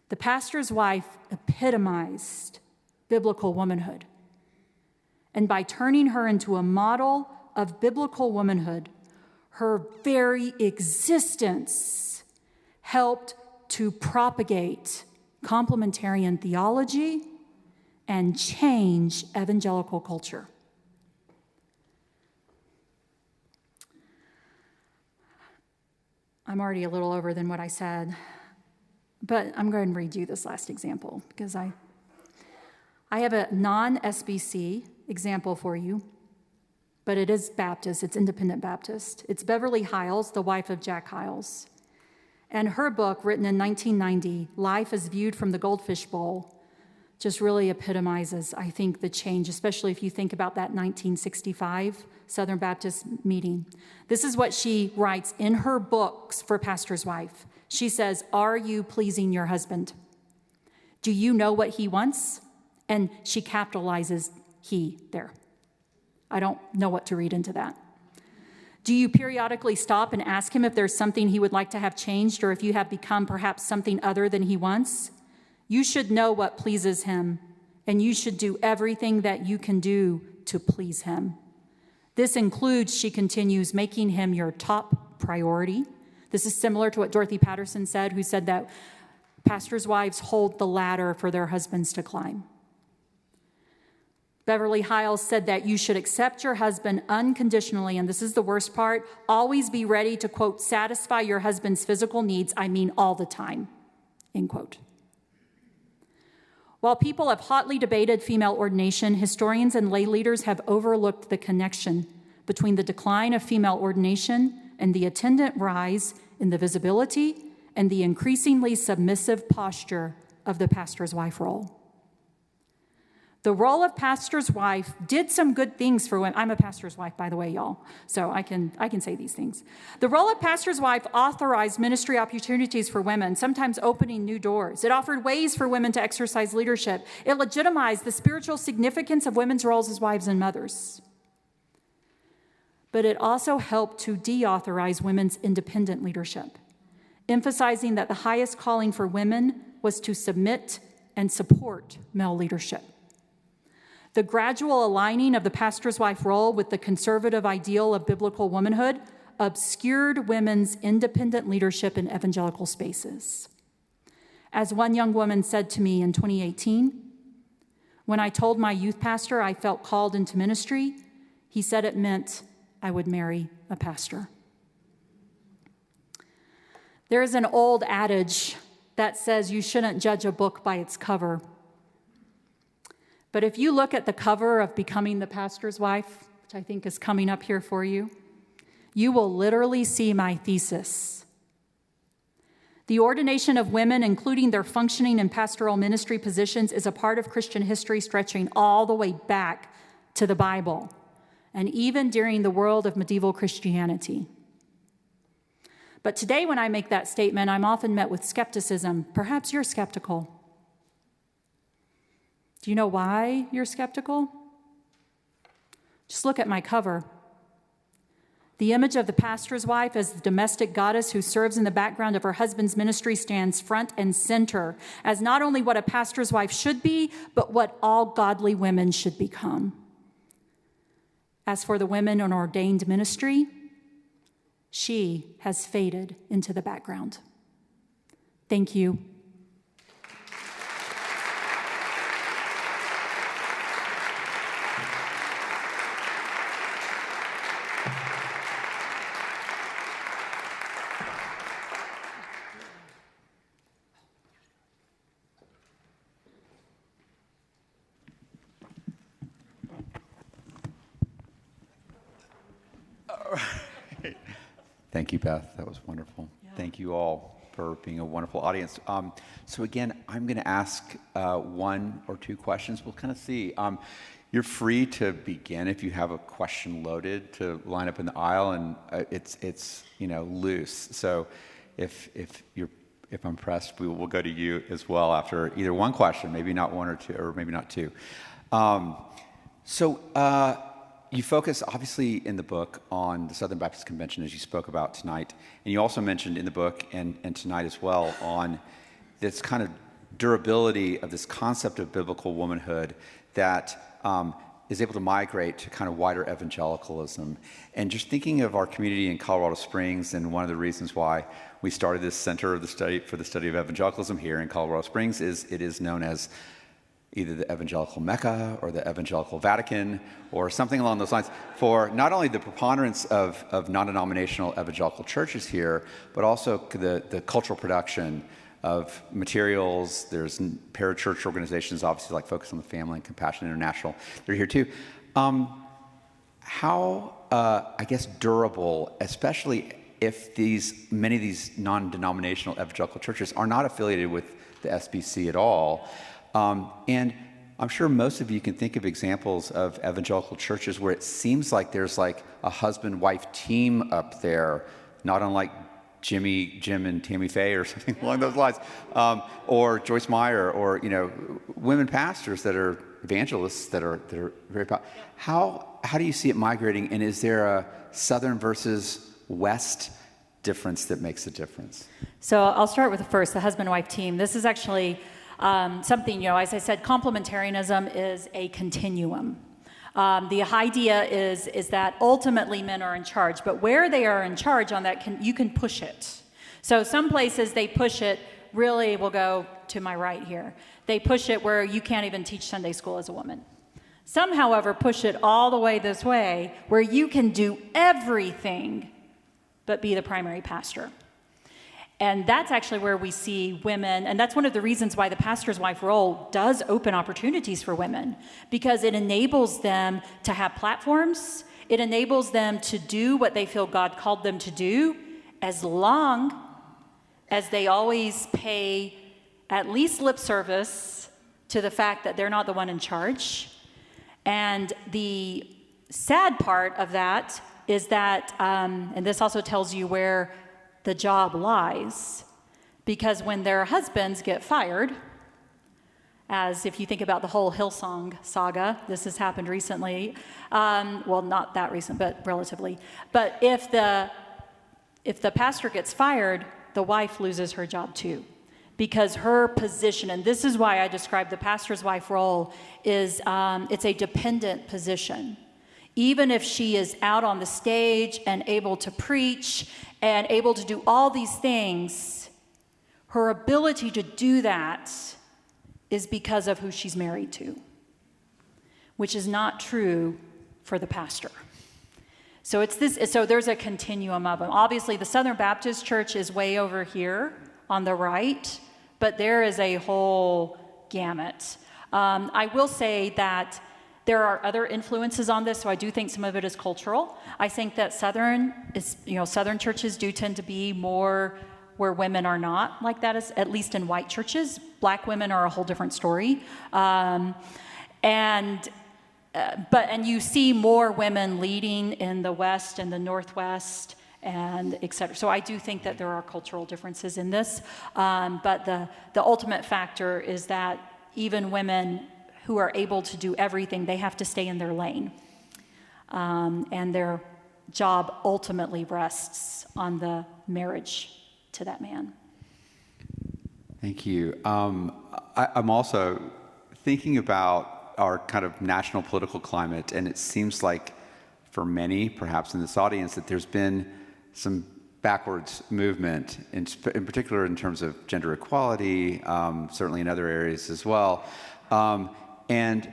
B: The pastor's wife epitomized biblical womanhood. And by turning her into a model of biblical womanhood, her very existence helped to propagate complementarian theology and change evangelical culture. I'm already a little over than what I said, but I'm going to read you this last example because I have a non-SBC example for you, but it is Baptist. It's independent Baptist. It's Beverly Hiles, the wife of Jack Hiles. And her book, written in 1990, Life as Viewed from the Goldfish Bowl, just really epitomizes, I think, the change, especially if you think about that 1965 Southern Baptist meeting. This is what she writes in her books for Pastor's Wife. She says, "Are you pleasing your husband? Do you know what he wants?" And she capitalizes he there. I don't know what to read into that. Do you periodically stop and ask him if there's something he would like to have changed or if you have become perhaps something other than he wants? You should know what pleases him, and you should do everything that you can do to please him. This includes, she continues, making him your top priority. This is similar to what Dorothy Patterson said, who said that pastors' wives hold the ladder for their husbands to climb. Beverly Hiles said that you should accept your husband unconditionally, and this is the worst part, always be ready to, quote, satisfy your husband's physical needs, I mean all the time, end quote. While people have hotly debated female ordination, historians and lay leaders have overlooked the connection between the decline of female ordination and the attendant rise in the visibility and the increasingly submissive posture of the pastor's wife role. The role of pastor's wife did some good things for women. I'm a pastor's wife, by the way, y'all, so I can say these things. The role of pastor's wife authorized ministry opportunities for women, sometimes opening new doors. It offered ways for women to exercise leadership. It legitimized the spiritual significance of women's roles as wives and mothers. But it also helped to deauthorize women's independent leadership, emphasizing that the highest calling for women was to submit and support male leadership. The gradual aligning of the pastor's wife role with the conservative ideal of biblical womanhood obscured women's independent leadership in evangelical spaces. As one young woman said to me in 2018, When I told my youth pastor I felt called into ministry, he said it meant I would marry a pastor. There is an old adage that says you shouldn't judge a book by its cover. But if you look at the cover of Becoming the Pastor's Wife, which I think is coming up here for you, you will literally see my thesis. The ordination of women, including their functioning in pastoral ministry positions, is a part of Christian history stretching all the way back to the Bible, and even during the world of medieval Christianity. But today, when I make that statement, I'm often met with skepticism. Perhaps you're skeptical. Do you know why you're skeptical? Just look at my cover. The image of the pastor's wife as the domestic goddess who serves in the background of her husband's ministry stands front and center as not only what a pastor's wife should be, but what all godly women should become. As for the women in ordained ministry, she has faded into the background. Thank you.
A: Thank you, Beth. That was wonderful. Yeah. Thank you all for being a wonderful audience. So again, I'm going to ask one or two questions. We'll kind of see. You're free to begin if you have a question loaded to line up in the aisle, and it's loose. So if I'm pressed, we'll go to you as well after either one question, maybe not one or two, or maybe not two. You focus, obviously, in the book on the Southern Baptist Convention, as you spoke about tonight. And you also mentioned in the book and tonight as well on this kind of durability of this concept of biblical womanhood that is able to migrate to kind of wider evangelicalism. And just thinking of our community in Colorado Springs, and one of the reasons why we started this Center of the Study for the Study of Evangelicalism here in Colorado Springs is it is known as either the evangelical Mecca or the evangelical Vatican or something along those lines for not only the preponderance of non-denominational evangelical churches here, but also the cultural production of materials. There's parachurch organizations, obviously, like Focus on the Family and Compassion International. They're here too. How, I guess, durable, especially if many of these non-denominational evangelical churches are not affiliated with the SBC at all. And I'm sure most of you can think of examples of evangelical churches where it seems like there's like a husband-wife team up there, not unlike Jim and Tammy Faye or something along those lines, or Joyce Meyer, or women pastors that are evangelists that are very powerful. How do you see it migrating, and is there a Southern versus West difference that makes a difference?
B: So I'll start with the husband-wife team. This is actually something, as I said, complementarianism is a continuum. The idea is that ultimately men are in charge, but where they are in charge on that, you can push it. So some places they push it, really, we'll go to my right here. They push it where you can't even teach Sunday school as a woman. Some, however, push it all the way this way, where you can do everything but be the primary pastor. And that's actually where we see women, and that's one of the reasons why the pastor's wife role does open opportunities for women, because it enables them to have platforms, it enables them to do what they feel God called them to do, as long as they always pay at least lip service to the fact that they're not the one in charge. And the sad part of that is that, and this also tells you where the job lies, because when their husbands get fired, as if you think about the whole Hillsong saga, this has happened recently, well, not that recent, but relatively. But if the pastor gets fired, the wife loses her job too, because her position, and this is why I describe the pastor's wife role, is it's a dependent position. Even if she is out on the stage and able to preach and able to do all these things, her ability to do that is because of who she's married to. which is not true for the pastor. So so there's a continuum of them. Obviously, the Southern Baptist Church is way over here on the right, but there is a whole gamut. I will say that there are other influences on this, so I do think some of it is cultural. I think that Southern churches do tend to be more where women are not like that, at least in white churches. Black women are a whole different story. And you see more women leading in the West and the Northwest and et cetera. So I do think that there are cultural differences in this. But the ultimate factor is that even women who are able to do everything, they have to stay in their lane. And their job ultimately rests on the marriage to that man.
A: Thank you. I'm also thinking about our kind of national political climate, and it seems like for many, perhaps in this audience, that there's been some backwards movement, in particular in terms of gender equality, certainly in other areas as well. And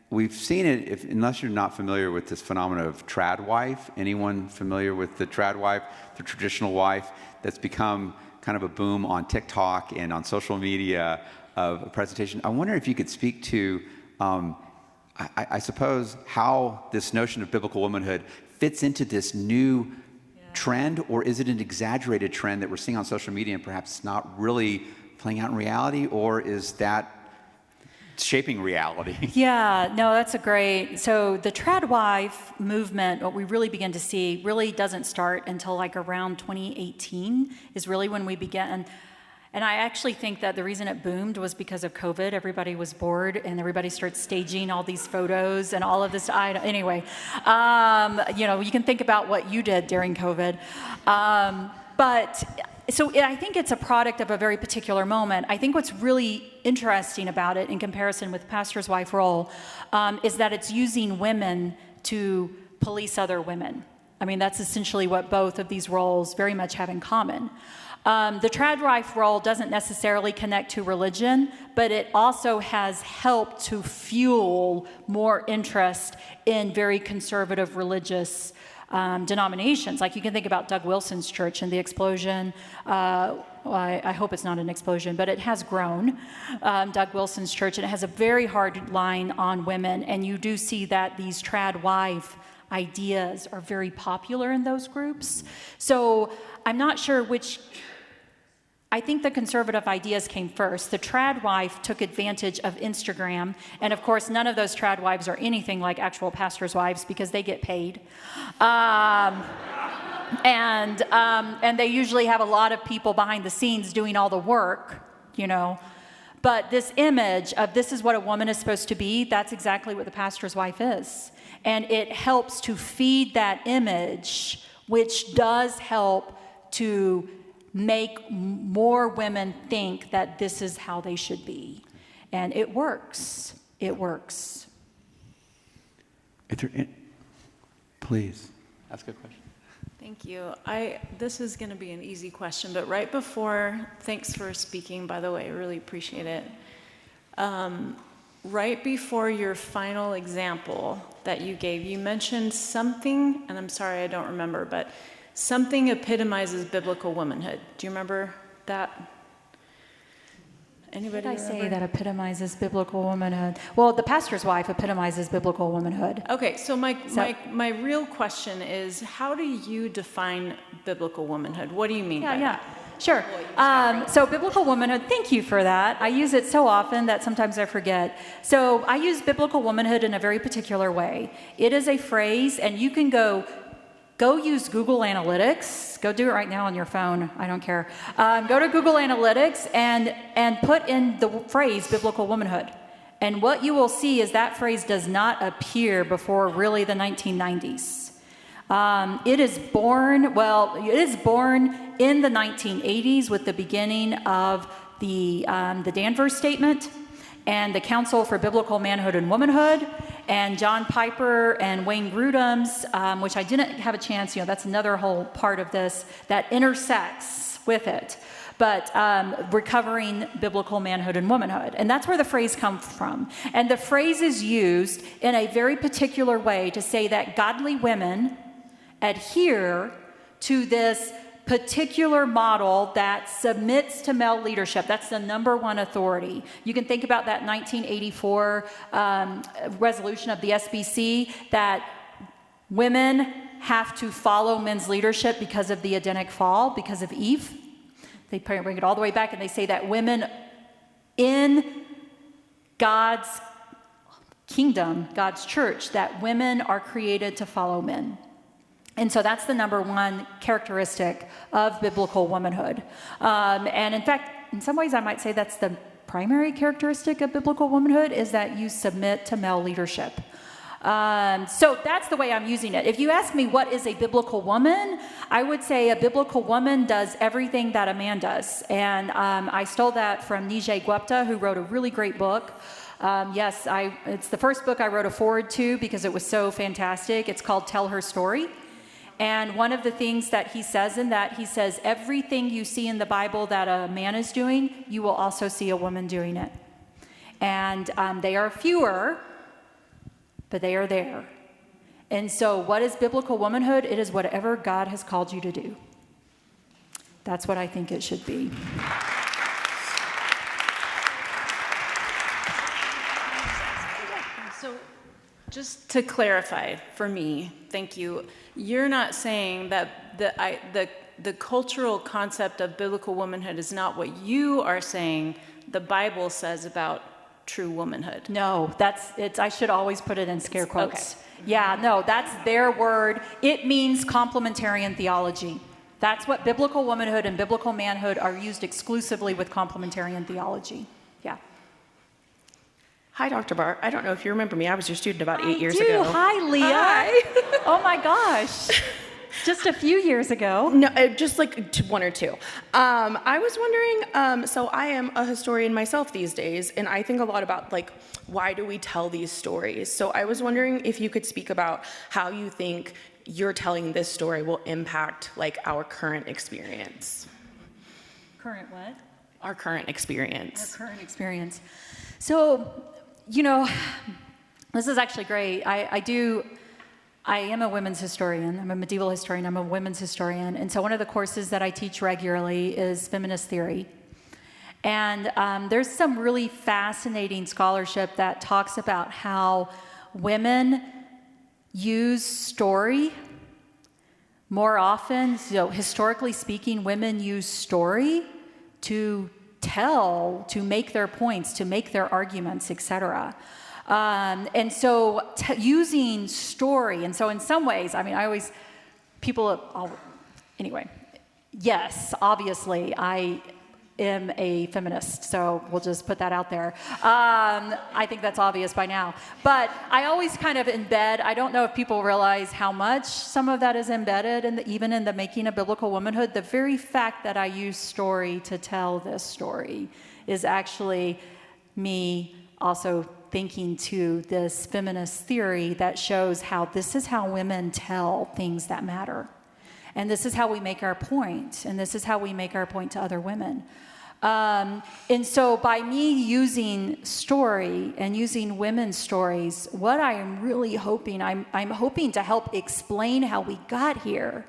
A: we've seen it, unless you're not familiar with this phenomenon of trad wife. Anyone familiar with the trad wife, the traditional wife, that's become kind of a boom on TikTok and on social media of a presentation? I wonder if you could speak to, I suppose, how this notion of biblical womanhood fits into this new trend, or is it an exaggerated trend that we're seeing on social media and perhaps not really playing out in reality, or is that shaping reality?
B: Yeah, no, that's so the trad wife movement, what we really begin to see really doesn't start until like around 2018 is really when we began. And I actually think that the reason it boomed was because of COVID. Everybody was bored and everybody started staging all these photos and all of this. Anyway, you can think about what you did during COVID. So I think it's a product of a very particular moment. I think what's really interesting about it in comparison with pastor's wife role is that it's using women to police other women. I mean, that's essentially what both of these roles very much have in common. The trad wife role doesn't necessarily connect to religion, but it also has helped to fuel more interest in very conservative religious denominations. Like you can think about Doug Wilson's church and the explosion. I hope it's not an explosion, but it has grown, Doug Wilson's church, and it has a very hard line on women. And you do see that these trad wife ideas are very popular in those groups. So I'm not sure which. I think the conservative ideas came first. The trad wife took advantage of Instagram, and of course, none of those trad wives are anything like actual pastors' wives because they get paid, and they usually have a lot of people behind the scenes doing all the work, But this image of this is what a woman is supposed to be, that's exactly what the pastor's wife is, and it helps to feed that image, which does help to make more women think that this is how they should be. And it works. It works.
A: Please, ask a question.
C: Thank you. This is going to be an easy question, but right before, thanks for speaking, by the way, I really appreciate it. Right before your final example that you gave, you mentioned something, and I'm sorry I don't remember, but something epitomizes biblical womanhood. Do you remember that? Anybody?
B: What did I say that epitomizes biblical womanhood? Well, the pastor's wife epitomizes biblical womanhood.
C: Okay, so my real question is, how do you define biblical womanhood? What do you mean by that?
B: Sure. So biblical womanhood, thank you for that. I use it so often that sometimes I forget. So I use biblical womanhood in a very particular way. It is a phrase, and you can go use Google Analytics. Go do it right now on your phone. I don't care. Go to Google Analytics and put in the phrase biblical womanhood. And what you will see is that phrase does not appear before really the 1990s. It is born in the 1980s with the beginning of the Danvers Statement and the Council for Biblical Manhood and Womanhood, and John Piper and Wayne Grudem's, which I didn't have a chance, that's another whole part of this that intersects with it. but recovering biblical manhood and womanhood. And that's where the phrase comes from. And the phrase is used in a very particular way to say that godly women adhere to this particular model that submits to male leadership. That's the number one authority. You can think about that 1984 resolution of the SBC that women have to follow men's leadership because of the Edenic fall, because of Eve. They bring it all the way back and they say that women in God's kingdom, God's church, that women are created to follow men. And so that's the number one characteristic of biblical womanhood. And in fact, in some ways, I might say that's the primary characteristic of biblical womanhood, is that you submit to male leadership. So that's the way I'm using it. If you ask me what is a biblical woman, I would say a biblical woman does everything that a man does. And I stole that from Nijay Gupta, who wrote a really great book. It's the first book I wrote a foreword to because it was so fantastic. It's called Tell Her Story. And one of the things that he says in that, he says, everything you see in the Bible that a man is doing, you will also see a woman doing it. And they are fewer, but they are there. And so what is biblical womanhood? It is whatever God has called you to do. That's what I think it should be.
C: So just to clarify for me, thank you, you're not saying that the cultural concept of biblical womanhood is not what you are saying the Bible says about true womanhood.
B: No, I should always put it in scare quotes.
C: Okay.
B: Yeah, no, that's their word. It means complementarian theology. That's what biblical womanhood and biblical manhood are used exclusively with complementarian theology. Yeah.
D: Hi, Dr. Barr. I don't know if you remember me. I was your student about 8 years ago.
B: Hi, Leah.
D: Hi.
B: Oh my gosh. Just a few years ago.
D: No, just like one or two. I was wondering, so I am a historian myself these days, and I think a lot about like, why do we tell these stories? So I was wondering if you could speak about how you think you're telling this story will impact like our current experience.
B: Current what?
D: Our current experience.
B: Our current experience. So, you know, this is actually great. I am a women's historian. I'm a medieval historian. I'm a women's historian. And so one of the courses that I teach regularly is feminist theory. And there's some really fascinating scholarship that talks about how women use story more often. So historically speaking, women use story to tell, to make their points, to make their arguments, etc. And so using story, and so in some ways, I mean, anyway, yes, obviously, I am a feminist, so we'll just put that out there. I think that's obvious by now. But I always kind of embed, I don't know if people realize how much some of that is embedded, even in the making of biblical womanhood. The very fact that I use story to tell this story is actually me also thinking to this feminist theory that shows how this is how women tell things that matter. And this is how we make our point. And this is how we make our point to other women. And so by me using story and using women's stories, what I am really hoping, I'm hoping to help explain how we got here.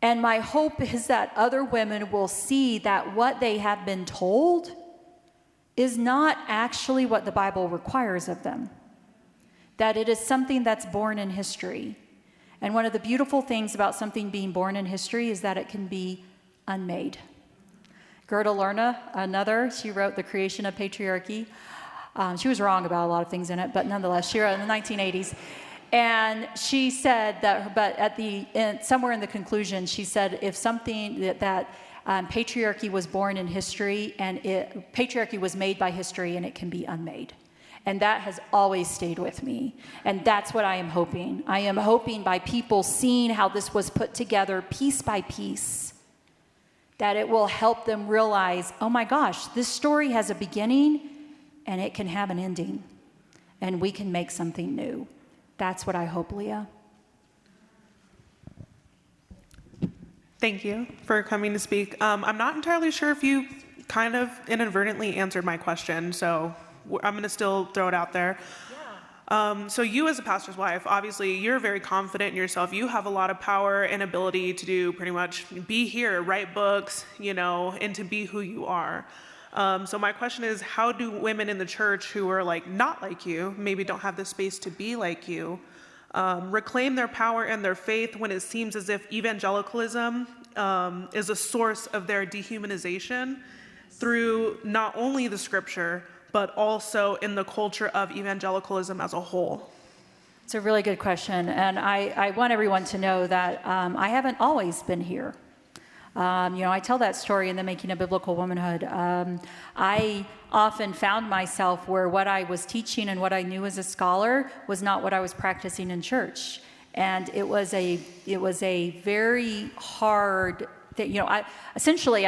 B: And my hope is that other women will see that what they have been told is not actually what the Bible requires of them. That it is something that's born in history. And one of the beautiful things about something being born in history is that it can be unmade. Gerda Lerner, she wrote The Creation of Patriarchy. She was wrong about a lot of things in it, but nonetheless, she wrote it in the 1980s. And she said that, but somewhere in the conclusion, she said if something that patriarchy was born in history and patriarchy was made by history and it can be unmade. And that has always stayed with me. And that's what I am hoping. I am hoping by people seeing how this was put together piece by piece, that it will help them realize, oh my gosh, this story has a beginning and it can have an ending. And we can make something new. That's what I hope, Leah.
E: Thank you for coming to speak. I'm not entirely sure if you kind of inadvertently answered my question, so I'm going to still throw it out there. So you as a pastor's wife, obviously you're very confident in yourself. You have a lot of power and ability to do pretty much be here, write books, and to be who you are. So my question is, how do women in the church who are not like you, maybe don't have the space to be like you, reclaim their power and their faith when it seems as if evangelicalism is a source of their dehumanization through not only the scripture, but also in the culture of evangelicalism as a whole?
B: It's a really good question, and I want everyone to know that I haven't always been here. I tell that story in The Making of Biblical Womanhood. I often found myself where what I was teaching and what I knew as a scholar was not what I was practicing in church, and it was a very hard thing. I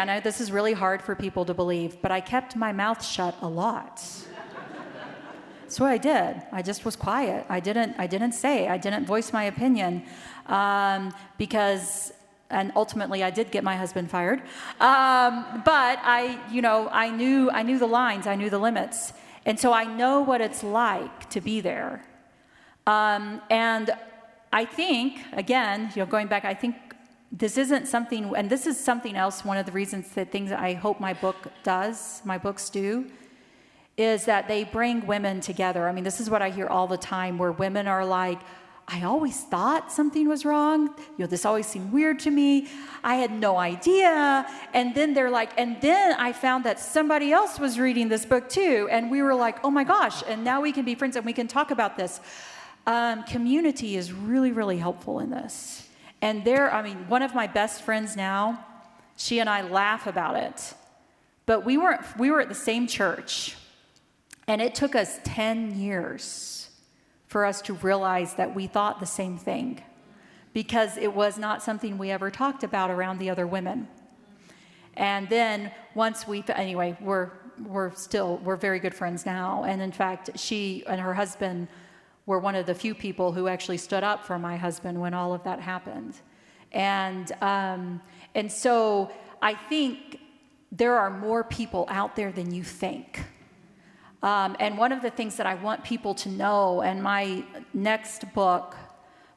B: know this is really hard for people to believe, but I kept my mouth shut a lot. That's what I did. I just was quiet. I didn't voice my opinion because. And ultimately, I did get my husband fired. But I knew the lines, I knew the limits. And so I know what it's like to be there. And I think, again, going back, I think this isn't something, and this is something else, one of the reasons that things I hope my books do, is that they bring women together. I mean, this is what I hear all the time, where women are like, I always thought something was wrong. This always seemed weird to me. I had no idea. And then they're like, and then I found that somebody else was reading this book too. And we were like, oh my gosh. And now we can be friends and we can talk about this. Community is really, really helpful in this. And one of my best friends now, she and I laugh about it. But we were at the same church. And it took us 10 years for us to realize that we thought the same thing, because it was not something we ever talked about around the other women. And then once we're very good friends now. And in fact, she and her husband were one of the few people who actually stood up for my husband when all of that happened. And so I think there are more people out there than you think. And one of the things that I want people to know, and my next book,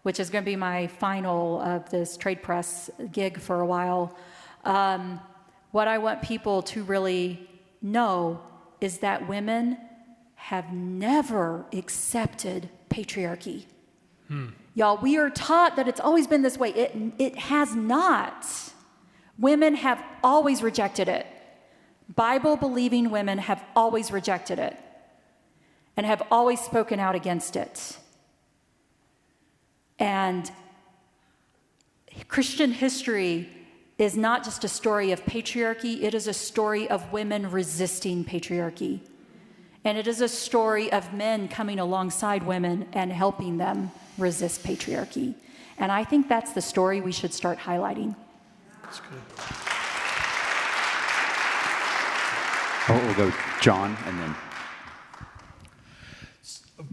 B: which is going to be my final of this trade press gig for a while, what I want people to really know is that women have never accepted patriarchy. Y'all, we are taught that it's always been this way. It has not. Women have always rejected it. Bible-believing women have always rejected it and have always spoken out against it. And Christian history is not just a story of patriarchy, it is a story of women resisting patriarchy. And it is a story of men coming alongside women and helping them resist patriarchy. And I think that's the story we should start highlighting.
F: That's good.
A: We'll go John, and then.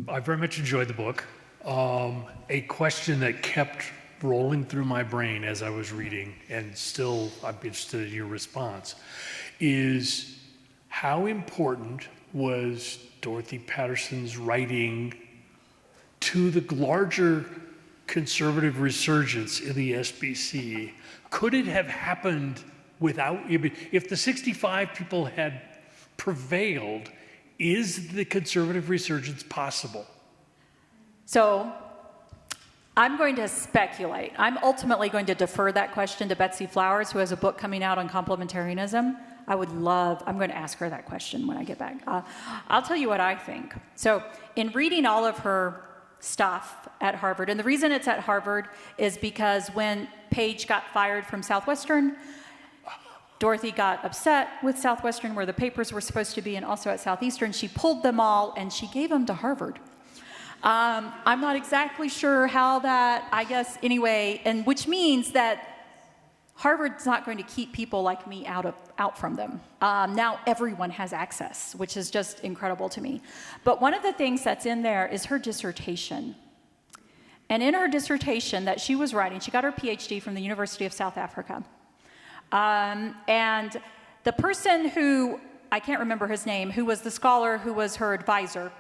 F: I very much enjoyed the book. A question that kept rolling through my brain as I was reading, and still I'm interested in your response, is how important was Dorothy Patterson's writing to the larger conservative resurgence in the SBC? Could it have happened without, if the 65 people had prevailed, is the conservative resurgence possible?
B: So I'm going to speculate. I'm ultimately going to defer that question to Betsy Flowers, who has a book coming out on complementarianism. I'm going to ask her that question when I get back. I'll tell you what I think. So in reading all of her stuff at Harvard, and the reason it's at Harvard is because when Paige got fired from Southwestern, Dorothy got upset with Southwestern, where the papers were supposed to be, and also at Southeastern. She pulled them all, and she gave them to Harvard. I'm not exactly sure how that, I guess, anyway, and which means that Harvard's not going to keep people like me out from them. Now everyone has access, which is just incredible to me. But one of the things that's in there is her dissertation. And in her dissertation that she was writing, she got her PhD from the University of South Africa. And the person who, I can't remember his name, who was the scholar who was her advisor,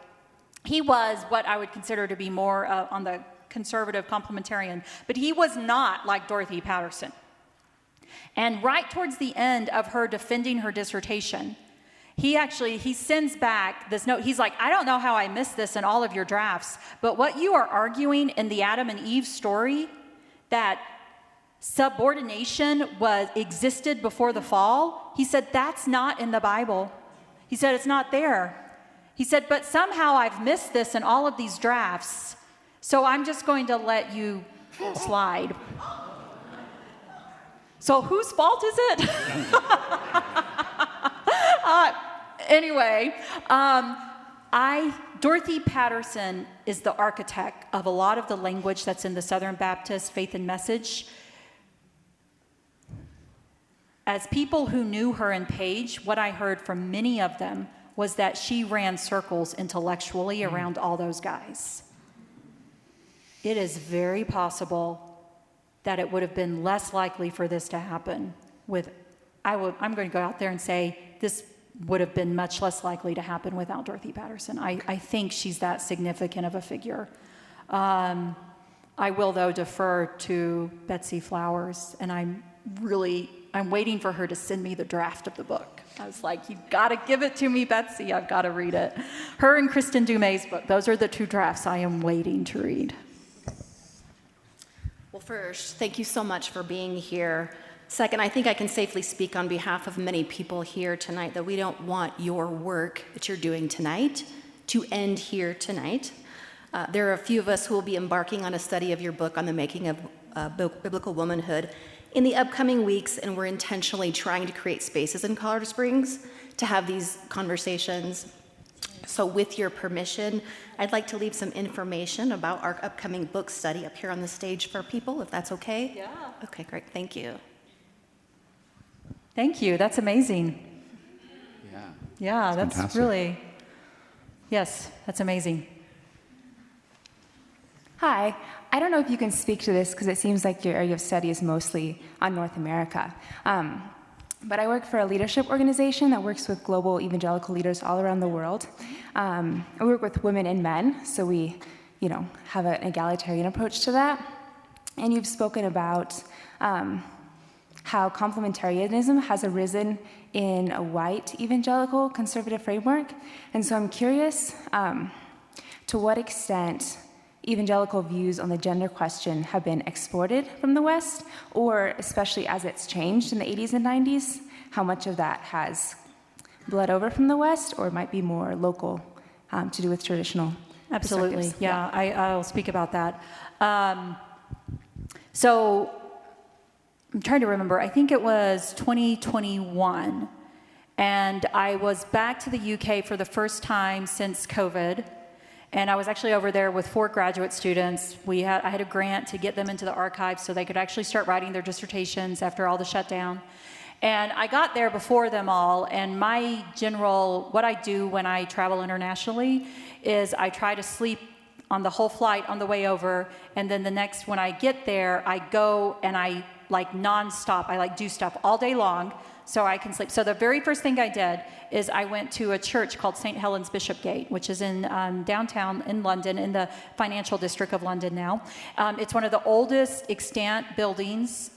B: he was what I would consider to be more on the conservative complementarian, but he was not like Dorothy Patterson. And right towards the end of her defending her dissertation, he sends back this note. He's like, I don't know how I missed this in all of your drafts, but what you are arguing in the Adam and Eve story, that subordination existed before the fall, he said, that's not in the Bible. He said, it's not there. He said, but somehow I've missed this in all of these drafts, so I'm just going to let you slide. So whose fault is it? Anyway, Dorothy Patterson is the architect of a lot of the language that's in the Southern Baptist Faith and Message. As people who knew her and Paige, what I heard from many of them was that she ran circles intellectually around all those guys. It is very possible that it would have been less likely for this to happen I'm going to go out there and say this would have been much less likely to happen without Dorothy Patterson. I think she's that significant of a figure. I will, though, defer to Betsy Flowers, and I'm waiting for her to send me the draft of the book. I was like, you've got to give it to me, Betsy. I've got to read it. Her and Kristen Dumais' book, those are the two drafts I am waiting to read.
G: Well, first, thank you so much for being here. Second, I think I can safely speak on behalf of many people here tonight that we don't want your work that you're doing tonight to end here tonight. There are a few of us who will be embarking on a study of your book on the making of biblical womanhood in the upcoming weeks, and we're intentionally trying to create spaces in Colorado Springs to have these conversations. So with your permission, I'd like to leave some information about our upcoming book study up here on the stage for people, if that's okay?
B: Yeah.
G: Okay, great. Thank you.
B: Thank you. That's amazing. Yeah, that's
A: fantastic.
B: really, yes, that's amazing.
H: Hi. I don't know if you can speak to this because it seems like your area of study is mostly on North America. But I work for a leadership organization that works with global evangelical leaders all around the world. I work with women and men, so we, have an egalitarian approach to that. And you've spoken about how complementarianism has arisen in a white evangelical conservative framework. And so I'm curious to what extent evangelical views on the gender question have been exported from the West, or especially as it's changed in the 80s and 90s, how much of that has bled over from the West, or might be more local to do with traditional
B: Absolutely.
H: perspectives?
B: Yeah, I'll speak about that. So I'm trying to remember. I think it was 2021, and I was back to the UK for the first time since COVID. And I was actually over there with 4 graduate students. I had a grant to get them into the archives so they could actually start writing their dissertations after all the shutdown. And I got there before them all, and what I do when I travel internationally is I try to sleep on the whole flight on the way over, and then when I get there, I go and I nonstop, I do stuff all day long so I can sleep. So the very first thing I did is I went to a church called St. Helens Bishopgate, which is in downtown in London, in the financial district of London now. It's one of the oldest extant buildings,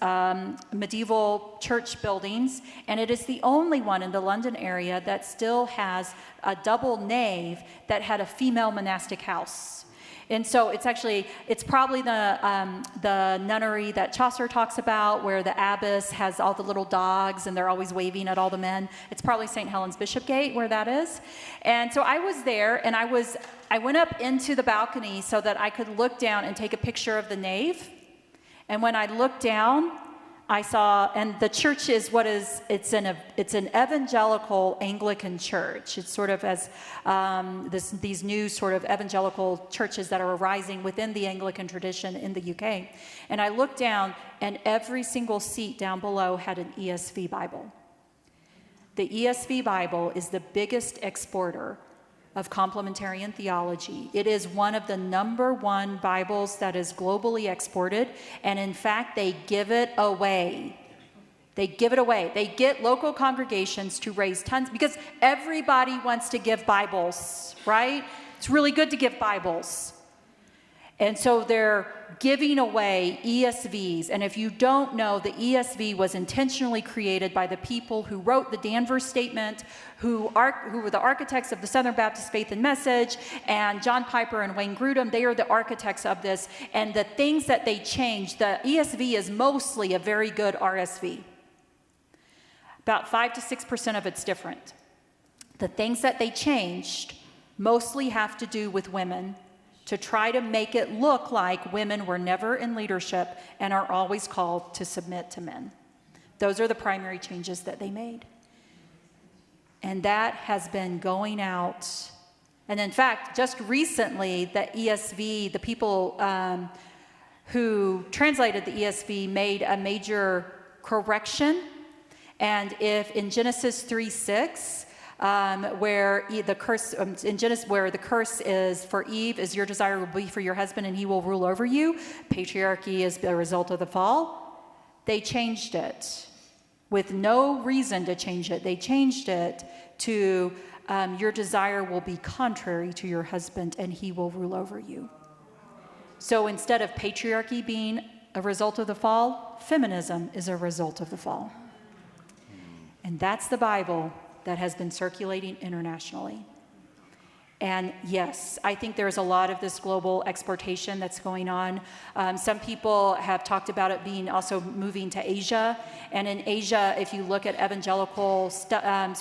B: medieval church buildings, and it is the only one in the London area that still has a double nave that had a female monastic house. And so it's probably the nunnery that Chaucer talks about, where the abbess has all the little dogs and they're always waving at all the men. It's probably St. Helens Bishopgate where that is. And so I was there, and I went up into the balcony so that I could look down and take a picture of the nave. And when I looked down, I saw, and the church it's an evangelical Anglican church. It's sort of as these new sort of evangelical churches that are arising within the Anglican tradition in the UK. And I looked down, and every single seat down below had an ESV Bible. The ESV Bible is the biggest exporter of complementarian theology. It is one of the #1 Bibles that is globally exported, and in fact, they give it away. They give it away. They get local congregations to raise tons, because everybody wants to give Bibles, right? It's really good to give Bibles. And so they're giving away ESVs. And if you don't know, the ESV was intentionally created by the people who wrote the Danvers Statement, who were the architects of the Southern Baptist Faith and Message, and John Piper and Wayne Grudem. They are the architects of this. And the things that they changed, the ESV is mostly a very good RSV. About 5 to 6% of it's different. The things that they changed mostly have to do with women, to try to make it look like women were never in leadership and are always called to submit to men. Those are the primary changes that they made. And that has been going out. And in fact, just recently, the ESV, the people who translated the ESV made a major correction. And if in Genesis 3:6, where the curse in Genesis, where the curse is for Eve, is your desire will be for your husband and he will rule over you. Patriarchy is the result of the fall. They changed it with no reason to change it. They changed it to your desire will be contrary to your husband and he will rule over you. So instead of patriarchy being a result of the fall, feminism is a result of the fall. And that's the Bible that has been circulating internationally. And yes, I think there's a lot of this global exportation that's going on. Some people have talked about it being also moving to Asia. And in Asia, if you look at evangelical,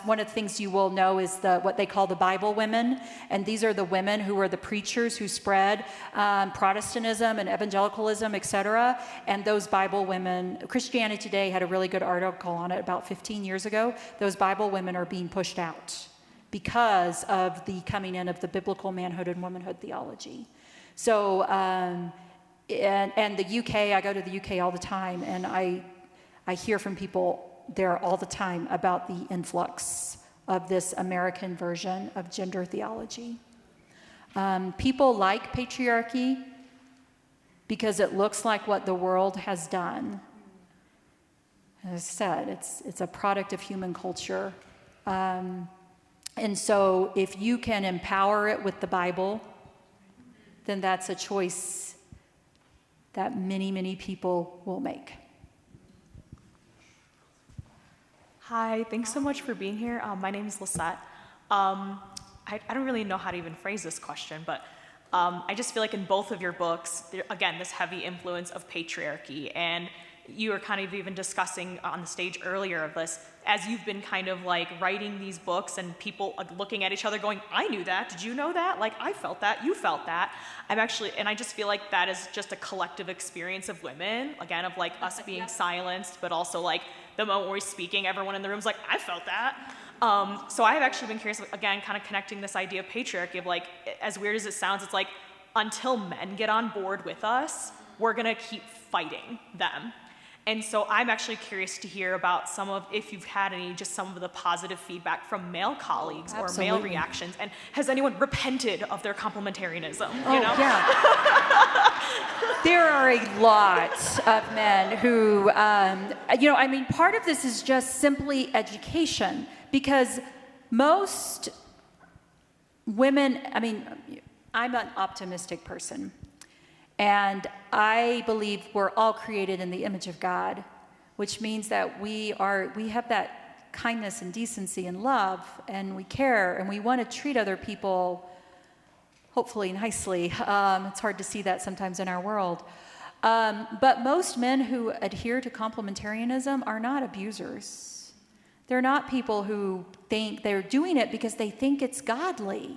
B: one of the things you will know is what they call the Bible women. And these are the women who are the preachers who spread Protestantism and evangelicalism, etc. And those Bible women, Christianity Today had a really good article on it about 15 years ago. Those Bible women are being pushed out because of the coming in of the biblical manhood and womanhood theology. So, and the UK, I go to the UK all the time, and I hear from people there all the time about the influx of this American version of gender theology. People like patriarchy because it looks like what the world has done. As I said, it's a product of human culture. And so if you can empower it with the Bible, then that's a choice that many, many people will make.
I: Hi, thanks so much for being here. My name is Lisette. I don't really know how to even phrase this question, but I just feel like in both of your books, again, this heavy influence of patriarchy, and you were kind of even discussing on the stage earlier of this, as you've been kind of like writing these books and people looking at each other going, I knew that, did you know that? Like, I felt that, you felt that. And I just feel like that is just a collective experience of women, again, of like us being silenced, but also like the moment we're speaking, everyone in the room's like, I felt that. So I've actually been curious, again, kind of connecting this idea of patriarchy of like, as weird as it sounds, it's like, until men get on board with us, we're gonna keep fighting them. And so I'm actually curious to hear about if you've had some of the positive feedback from male colleagues or male reactions, and has anyone repented of their complementarianism?
B: Yeah. There are a lot of men who, part of this is just simply education, because most women, I'm an optimistic person. And I believe we're all created in the image of God, which means that we have that kindness and decency and love, and we care, and we want to treat other people hopefully nicely. It's hard to see that sometimes in our world. But most men who adhere to complementarianism are not abusers. They're not people who think they're doing it because they think it's godly.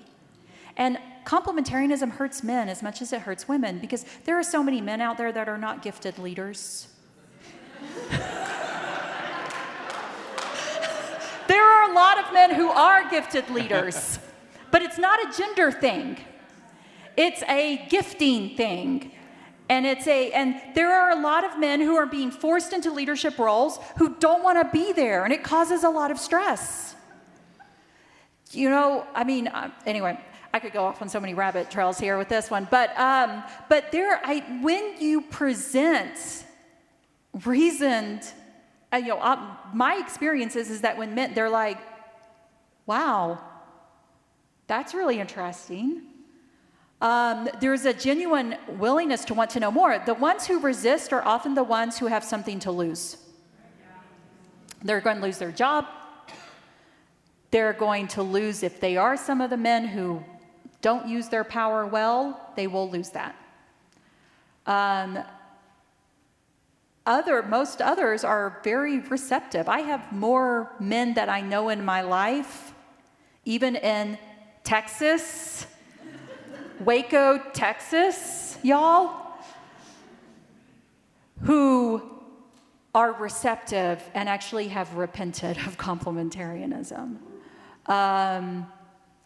B: And complementarianism hurts men as much as it hurts women, because there are so many men out there that are not gifted leaders. There are a lot of men who are gifted leaders, but it's not a gender thing. It's a gifting thing. And there are a lot of men who are being forced into leadership roles who don't want to be there, and it causes a lot of stress. Anyway, I could go off on so many rabbit trails here with this one, but when you present reasoned, my experience is that when men, they're like, wow, that's really interesting. There's a genuine willingness to want to know more. The ones who resist are often the ones who have something to lose. They're going to lose their job. They're going to lose, if they are some of the men who don't use their power well, they will lose that. Most others are very receptive. I have more men that I know in my life, even in Texas, Waco, Texas, y'all, who are receptive and actually have repented of complementarianism.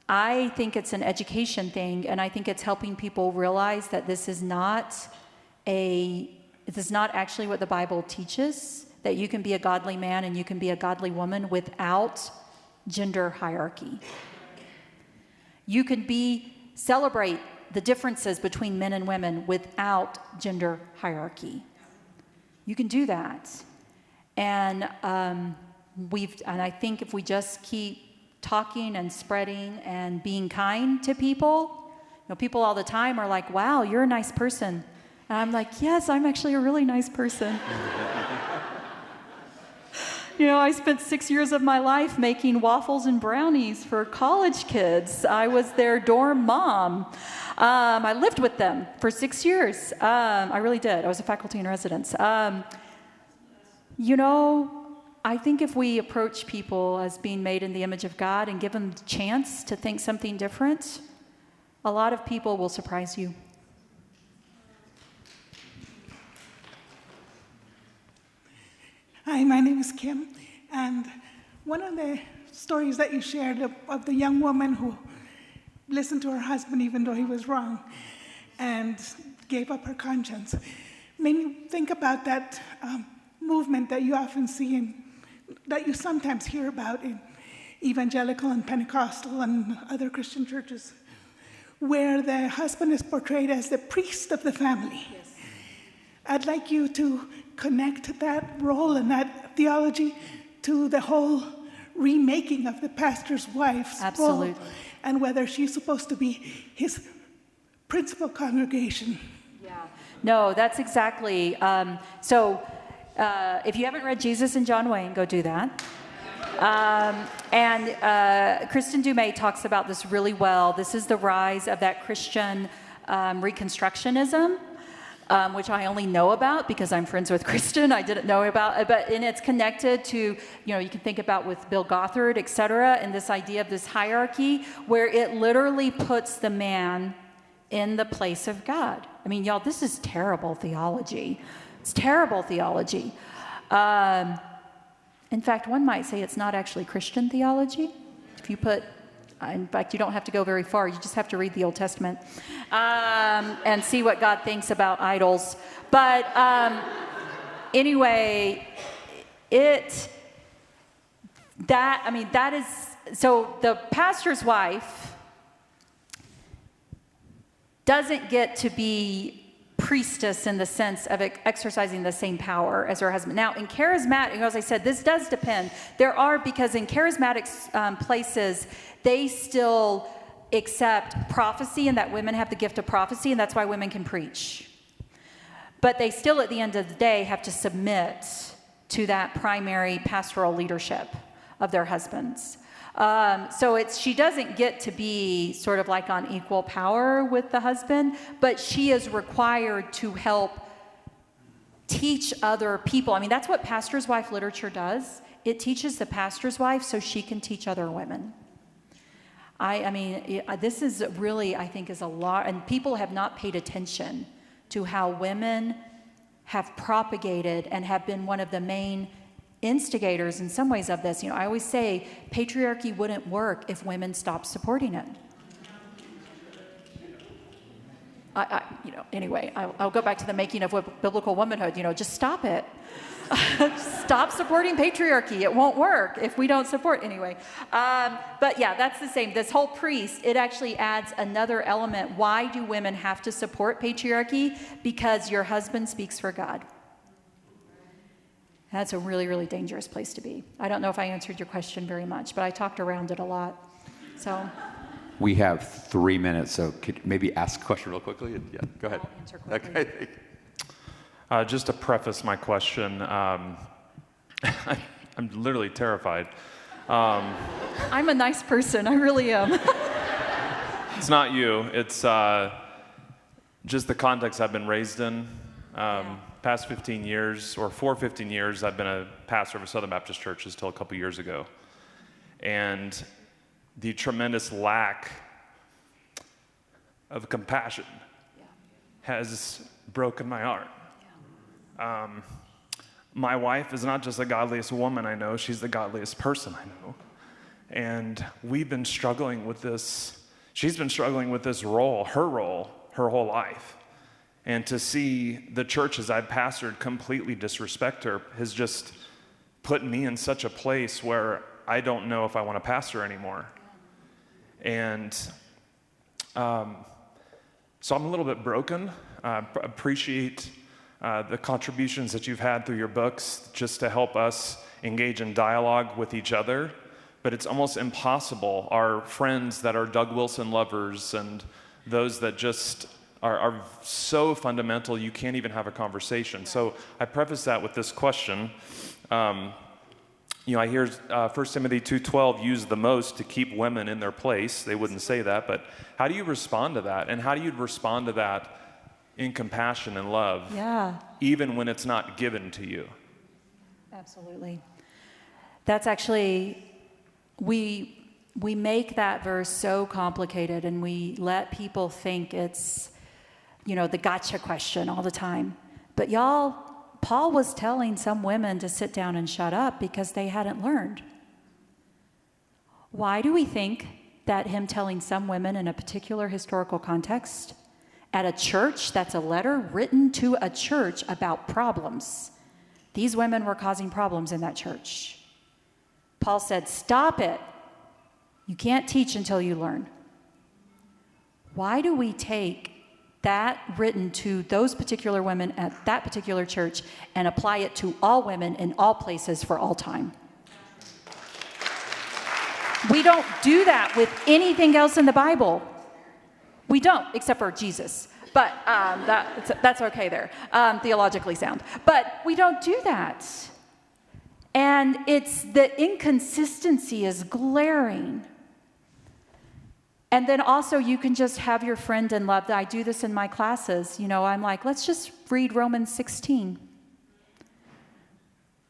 B: I think it's an education thing, and I think it's helping people realize that this is not actually what the Bible teaches, that you can be a godly man and you can be a godly woman without gender hierarchy. You can celebrate the differences between men and women without gender hierarchy. You can do that. And I think if we just keep talking and spreading and being kind to people, people all the time are like, wow, you're a nice person. And I'm like, yes, I'm actually a really nice person. I spent 6 years of my life making waffles and brownies for college kids. I was their dorm mom. I lived with them for 6 years. I really did. I was a faculty in residence. I think if we approach people as being made in the image of God and give them the chance to think something different, a lot of people will surprise you.
J: Hi, my name is Kim, and one of the stories that you shared of the young woman who listened to her husband even though he was wrong and gave up her conscience made me think about that movement that you often see that you sometimes hear about in evangelical and Pentecostal and other Christian churches, where the husband is portrayed as the priest of the family. Yes. I'd like you to connect that role and that theology to the whole remaking of the pastor's wife's role, and whether she's supposed to be his principal congregation.
B: Yeah. No, that's exactly. If you haven't read Jesus and John Wayne, go do that. Kristen Dumais talks about this really well. This is the rise of that Christian Reconstructionism, which I only know about because I'm friends with Kristen. I didn't know about, and it's connected to, you can think about with Bill Gothard, et cetera, and this idea of this hierarchy where it literally puts the man in the place of God. I mean, y'all, this is terrible theology. It's terrible theology. In fact, one might say it's not actually Christian theology. If you put, in fact, you don't have to go very far. You just have to read the Old Testament and see what God thinks about idols. But anyway, that is, so the pastor's wife doesn't get to be priestess in the sense of exercising the same power as her husband. Now, in charismatic, as I said, this does depend. Because in charismatic places, they still accept prophecy and that women have the gift of prophecy, and that's why women can preach. But they still, at the end of the day, have to submit to that primary pastoral leadership of their husbands. She doesn't get to be sort of like on equal power with the husband, but she is required to help teach other people. I mean, that's what pastor's wife literature does. It teaches the pastor's wife so she can teach other women. This is really, I think, is a lot, and people have not paid attention to how women have propagated and have been one of the main instigators in some ways of this. I always say patriarchy wouldn't work if women stopped supporting it. Anyway, I'll go back to the making of biblical womanhood. Just stop it. Stop supporting patriarchy. It won't work if we don't support anyway. But yeah, that's the same. This whole priest, it actually adds another element. Why do women have to support patriarchy? Because your husband speaks for God. That's a really, really dangerous place to be. I don't know if I answered your question very much, but I talked around it a lot. So
A: We have 3 minutes, so could maybe ask a question real quickly? Yeah, go ahead.
B: I'll answer quickly.
A: Okay.
K: Just to preface my question, I'm literally terrified.
B: I'm a nice person. I really am.
K: It's not you. It's just the context I've been raised in. Past 15 years, or for 15 years, I've been a pastor of a Southern Baptist church until a couple years ago. And the tremendous lack of compassion has broken my heart. My wife is not just the godliest woman I know, she's the godliest person I know. And we've been struggling with this. She's been struggling with this role, her whole life. And to see the churches I've pastored completely disrespect her has just put me in such a place where I don't know if I want to pastor anymore. And so I'm a little bit broken. Appreciate the contributions that you've had through your books just to help us engage in dialogue with each other. But it's almost impossible. Our friends that are Doug Wilson lovers and those that just are so fundamental you can't even have a conversation. So I preface that with this question. I hear 1 Timothy 2:12 used the most to keep women in their place. They wouldn't say that, but how do you respond to that? And how do you respond to that in compassion and love, even when it's not given to you?
B: Absolutely. That's actually, we make that verse so complicated, and we let people think it's, the gotcha question all the time. But y'all, Paul was telling some women to sit down and shut up because they hadn't learned. Why do we think that him telling some women in a particular historical context at a church, that's a letter written to a church about problems? These women were causing problems in that church. Paul said, stop it. You can't teach until you learn. Why do we take that written to those particular women at that particular church and apply it to all women in all places for all time? We don't do that with anything else in the Bible. We don't, except for Jesus. But that's okay there, theologically sound. But we don't do that. And it's the inconsistency is glaring. And then also you can just have your friend in love. I do this in my classes. I'm like, let's just read Romans 16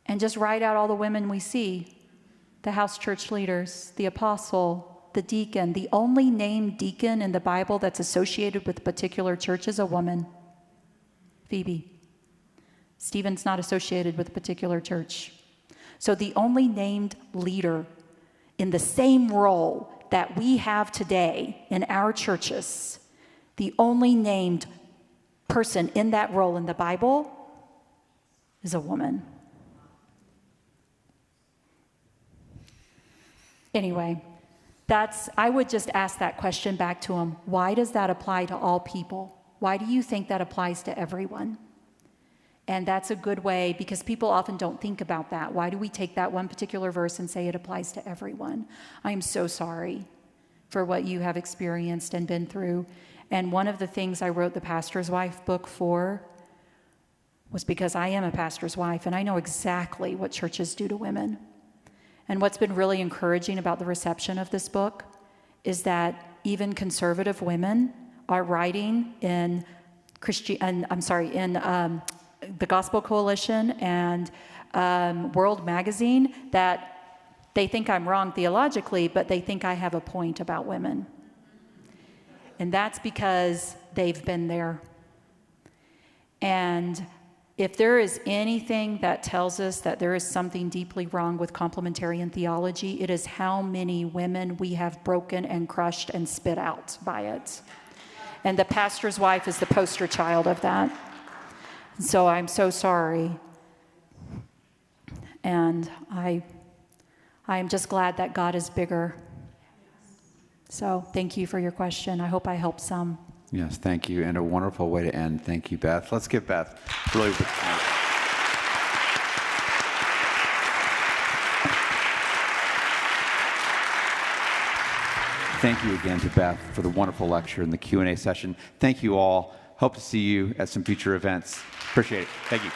B: and just write out all the women we see, the house church leaders, the apostle, the deacon. The only named deacon in the Bible that's associated with a particular church is a woman, Phoebe. Stephen's not associated with a particular church. So the only named leader in the same role that we have today in our churches, the only named person in that role in the Bible is a woman. Anyway, I would just ask that question back to him. Why does that apply to all people? Why do you think that applies to everyone? And that's a good way, because people often don't think about that. Why do we take that one particular verse and say it applies to everyone? I am so sorry for what you have experienced and been through. And one of the things I wrote the Pastor's Wife book for was because I am a pastor's wife, and I know exactly what churches do to women. And what's been really encouraging about the reception of this book is that even conservative women are writing in the Gospel Coalition and World Magazine that they think I'm wrong theologically, but they think I have a point about women. And that's because they've been there. And if there is anything that tells us that there is something deeply wrong with complementarian theology, it is how many women we have broken and crushed and spit out by it. And the pastor's wife is the poster child of that. So I'm so sorry. And I am just glad that God is bigger. So thank you for your question. I hope I helped some.
A: Yes, thank you. And a wonderful way to end. Thank you, Beth. Let's give Beth really big thanks. Thank you again to Beth for the wonderful lecture and the Q&A session. Thank you all. Hope to see you at some future events. Appreciate it. Thank you.